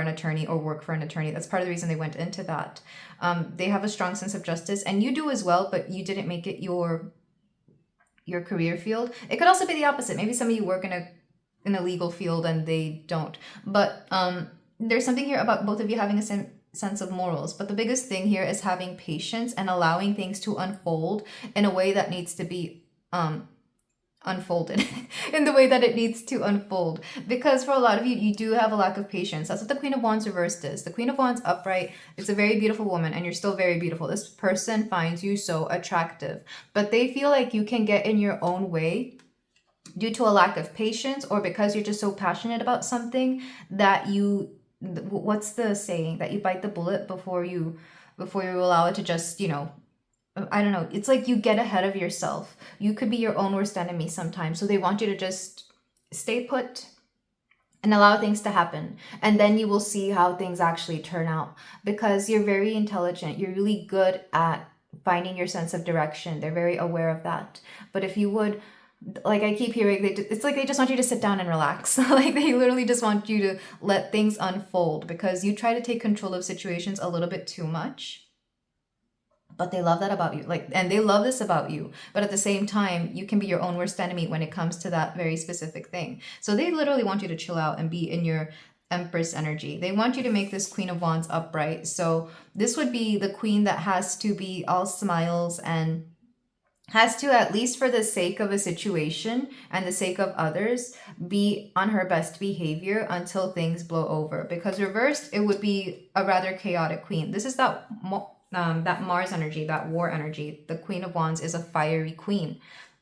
attorney or work for an attorney, that's part of the reason they went into that. They have a strong sense of justice, and you do as well, but you didn't make it your your career field. It could also be the opposite. Maybe some of you work in a legal field and they don't. But there's something here about both of you having a sense of morals. But the biggest thing here is having patience and allowing things to unfold in a way that needs to be unfolded in the way that it needs to unfold. Because for a lot of you, you do have a lack of patience. That's what the Queen of Wands reversed is. The Queen of Wands upright is a very beautiful woman, and you're still very beautiful. This person finds you so attractive, but they feel like you can get in your own way due to a lack of patience, or because you're just so passionate about something that you, what's the saying, that you bite the bullet before you allow it to just, you know, I don't know. It's like you get ahead of yourself. You could be your own worst enemy sometimes. So they want you to just stay put and allow things to happen. And then you will see how things actually turn out, because you're very intelligent. You're really good at finding your sense of direction. They're very aware of that. But if you would, like I keep hearing, it's like they just want you to sit down and relax. Like they literally just want you to let things unfold, because you try to take control of situations a little bit too much. But they love that about you, like, and they love this about you. But at the same time, you can be your own worst enemy when it comes to that very specific thing. So they literally want you to chill out and be in your Empress energy. They want you to make this Queen of Wands upright. So this would be the queen that has to be all smiles and has to, at least for the sake of a situation and the sake of others, be on her best behavior until things blow over. Because reversed, it would be a rather chaotic queen. This is that Mars energy, that war energy. The Queen of Wands is a fiery queen,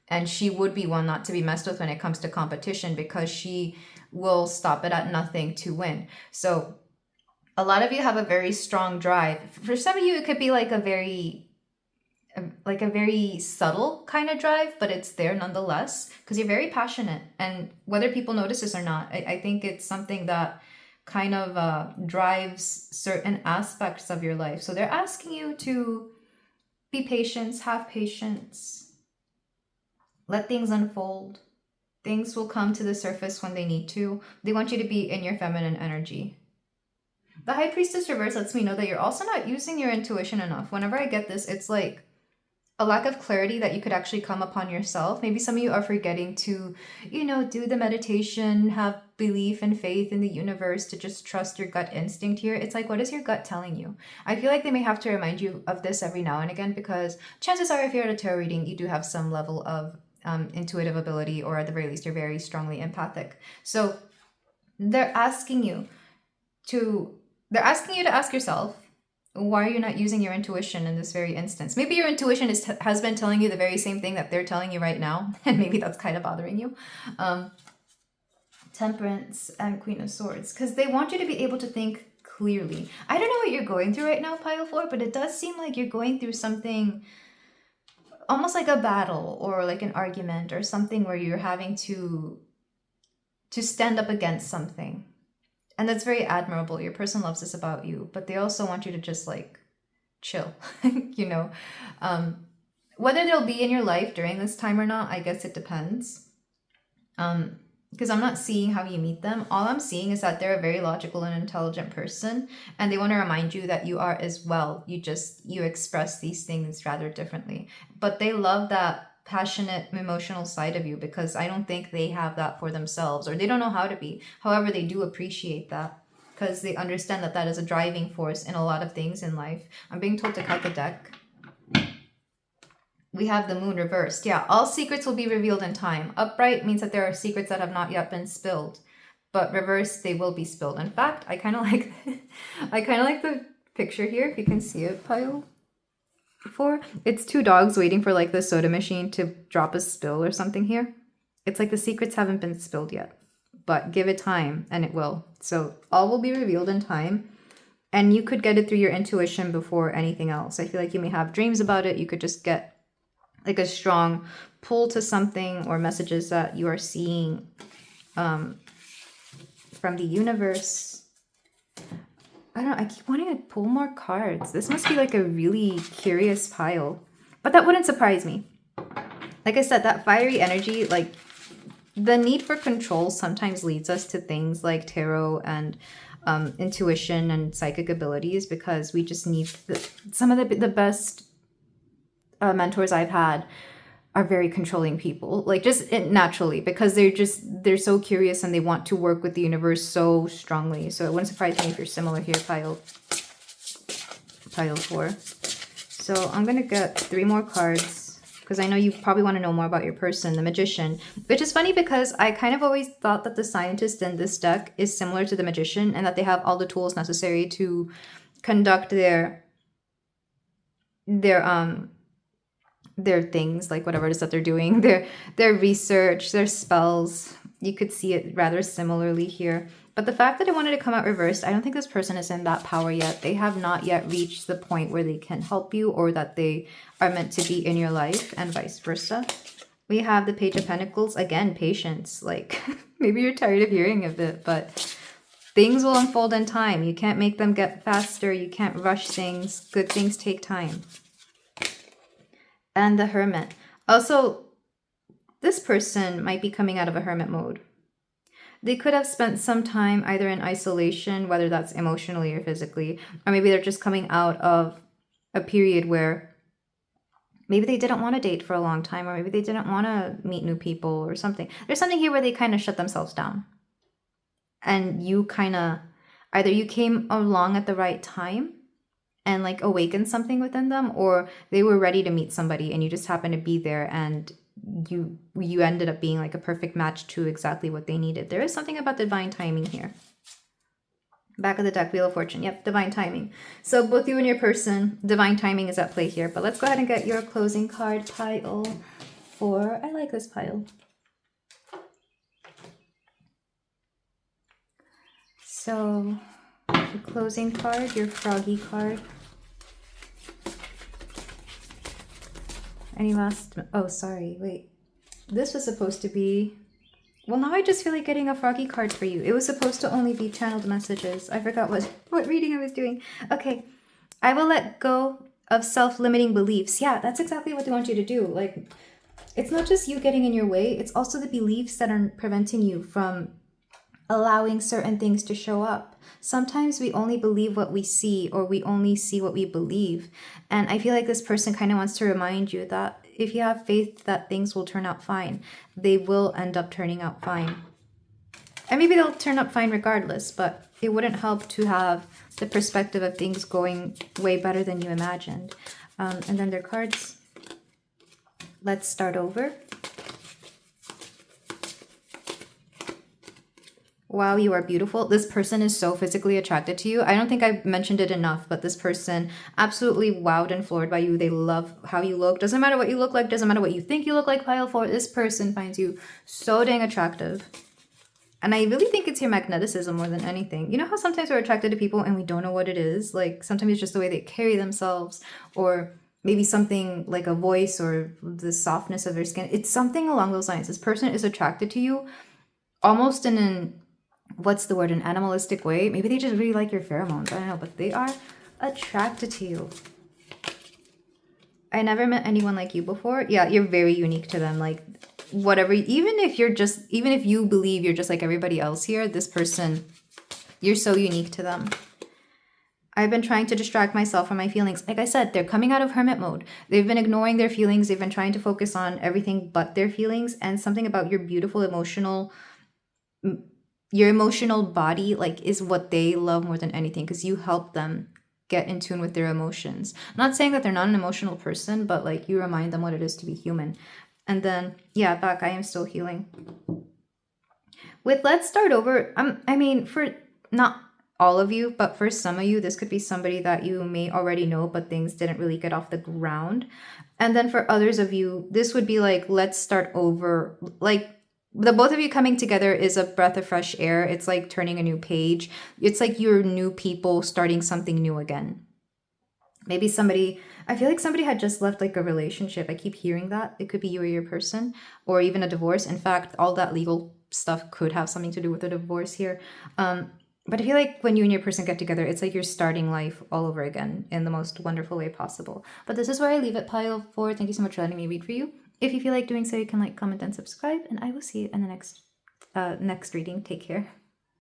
and she would be one not to be messed with when it comes to competition, because she will stop it at nothing to win. So a lot of you have a very strong drive. For some of you, it could be like a very subtle kind of drive, but it's there nonetheless, because you're very passionate. And whether people notice this or not, I think it's something that kind of drives certain aspects of your life. So they're asking you to be patient, have patience, let things unfold. Things will come to the surface when they need to. They want you to be in your feminine energy. The High Priestess reverse lets me know that you're also not using your intuition enough. Whenever I get this, it's like a lack of clarity that you could actually come upon yourself. Maybe some of you are forgetting to, you know, do the meditation, have belief and faith in the universe, to just trust your gut instinct here. It's like, what is your gut telling you? I feel like they may have to remind you of this every now and again, because chances are, if you're at a tarot reading, you do have some level of intuitive ability, or at the very least, you're very strongly empathic. So they're asking you to ask yourself, why are you not using your intuition in this very instance? Maybe your intuition has been telling you the very same thing that they're telling you right now, and maybe that's kind of bothering you. Temperance and Queen of Swords, because they want you to be able to think clearly. I don't know what you're going through right now, Pile 4, but it does seem like you're going through something almost like a battle, or like an argument, or something where you're having to stand up against something. And that's very admirable. Your person loves this about you, but they also want you to just like chill, you know. Whether they'll be in your life during this time or not, I guess it depends. Because I'm not seeing how you meet them. All I'm seeing is that they're a very logical and intelligent person, and they want to remind you that you are as well. You express these things rather differently, but they love that passionate, emotional side of you, because I don't think they have that for themselves, or they don't know how to be. However, they do appreciate that, because they understand that that is a driving force in a lot of things in life. I'm being told to cut the deck. We have the Moon reversed. Yeah, all secrets will be revealed in time. Upright means that there are secrets that have not yet been spilled, but reversed, they will be spilled. In fact, I kind of like the picture here, if you can see it, Pile 4. It's two dogs waiting for like the soda machine to drop a spill or something here. It's like the secrets haven't been spilled yet, but give it time and it will. So all will be revealed in time, and you could get it through your intuition before anything else. I feel like you may have dreams about it. You could just get like a strong pull to something, or messages that you are seeing from the universe. I don't know, I keep wanting to pull more cards. This must be like a really curious pile, but that wouldn't surprise me. Like I said, that fiery energy, like the need for control sometimes leads us to things like tarot and intuition and psychic abilities, because we just need some of the best mentors I've had are very controlling people, like just naturally, because they're so curious and they want to work with the universe so strongly. So it wouldn't surprise me if you're similar here, pile 4. So I'm gonna get 3 more cards because I know you probably want to know more about your person. The Magician, which is funny because I kind of always thought that the Scientist in this deck is similar to the Magician and that they have all the tools necessary to conduct their things, like whatever it is that they're doing, their research, their spells. You could see it rather similarly here. But the fact that it wanted to come out reversed, I don't think this person is in that power yet. They have not yet reached the point where they can help you or that they are meant to be in your life, and vice versa. We have the Page of Pentacles. Again, patience. Like, maybe you're tired of hearing of it, but things will unfold in time. You can't make them get faster. You can't rush things. Good things take time. And the Hermit. Also, this person might be coming out of a hermit mode. They could have spent some time either in isolation, whether that's emotionally or physically, or maybe they're just coming out of a period where maybe they didn't want to date for a long time, or maybe they didn't want to meet new people or something. There's something here where they kind of shut themselves down. And you kind of, either you came along at the right time and like awakened something within them, or they were ready to meet somebody and you just happened to be there and you ended up being like a perfect match to exactly what they needed. There is something about divine timing here. Back of the deck, Wheel of Fortune. Yep, divine timing. So both you and your person, divine timing is at play here. But let's go ahead and get your closing card, pile 4. I like this pile. So the closing card, your froggy card. Any last... Oh, sorry. Wait. This was supposed to be... Well, now I just feel like getting a froggy card for you. It was supposed to only be channeled messages. I forgot what reading I was doing. Okay. I will let go of self-limiting beliefs. Yeah, that's exactly what they want you to do. Like, it's not just you getting in your way. It's also the beliefs that are preventing you from allowing certain things to show up. Sometimes we only believe what we see, or we only see what we believe. And I feel like this person kind of wants to remind you that if you have faith that things will turn out fine, they will end up turning out fine. And maybe they'll turn up fine regardless, but it wouldn't help to have the perspective of things going way better than you imagined. And then their cards. Let's start over. Wow, you are beautiful. This person is so physically attracted to you. I don't think I've mentioned it enough, but this person absolutely wowed and floored by you. They love how you look. Doesn't matter what you look like. Doesn't matter what you think you look like, pile 4. This person finds you so dang attractive. And I really think it's your magneticism more than anything. You know how sometimes we're attracted to people and we don't know what it is? Like sometimes it's just the way they carry themselves, or maybe something like a voice or the softness of their skin. It's something along those lines. This person is attracted to you almost in an... what's the word, an animalistic way. Maybe they just really like your pheromones. I don't know, but they are attracted to you. I never met anyone like you before. Yeah, you're very unique to them. Like whatever, even if you believe you're just like everybody else here, this person, you're so unique to them. I've been trying to distract myself from my feelings. Like I said, they're coming out of hermit mode. They've been ignoring their feelings. They've been trying to focus on everything but their feelings. And something about your beautiful your emotional body, like, is what they love more than anything, because you help them get in tune with their emotions. I'm not saying that they're not an emotional person, but like you remind them what it is to be human. And then, yeah, back, I am still healing. With Let's Start Over, I mean, for not all of you, but for some of you, this could be somebody that you may already know, but things didn't really get off the ground. And then for others of you, this would be like, let's start over. Like, the both of you coming together is a breath of fresh air. It's like turning a new page. It's like you're new people starting something new again. Maybe I feel like somebody had just left like a relationship. I keep hearing that. It could be you or your person, or even a divorce. In fact, all that legal stuff could have something to do with a divorce here. But I feel like when you and your person get together, it's like you're starting life all over again in the most wonderful way possible. But this is where I leave it, pile 4. Thank you so much for letting me read for you. If you feel like doing so, you can like, comment, and subscribe, and I will see you in the next reading. Take care.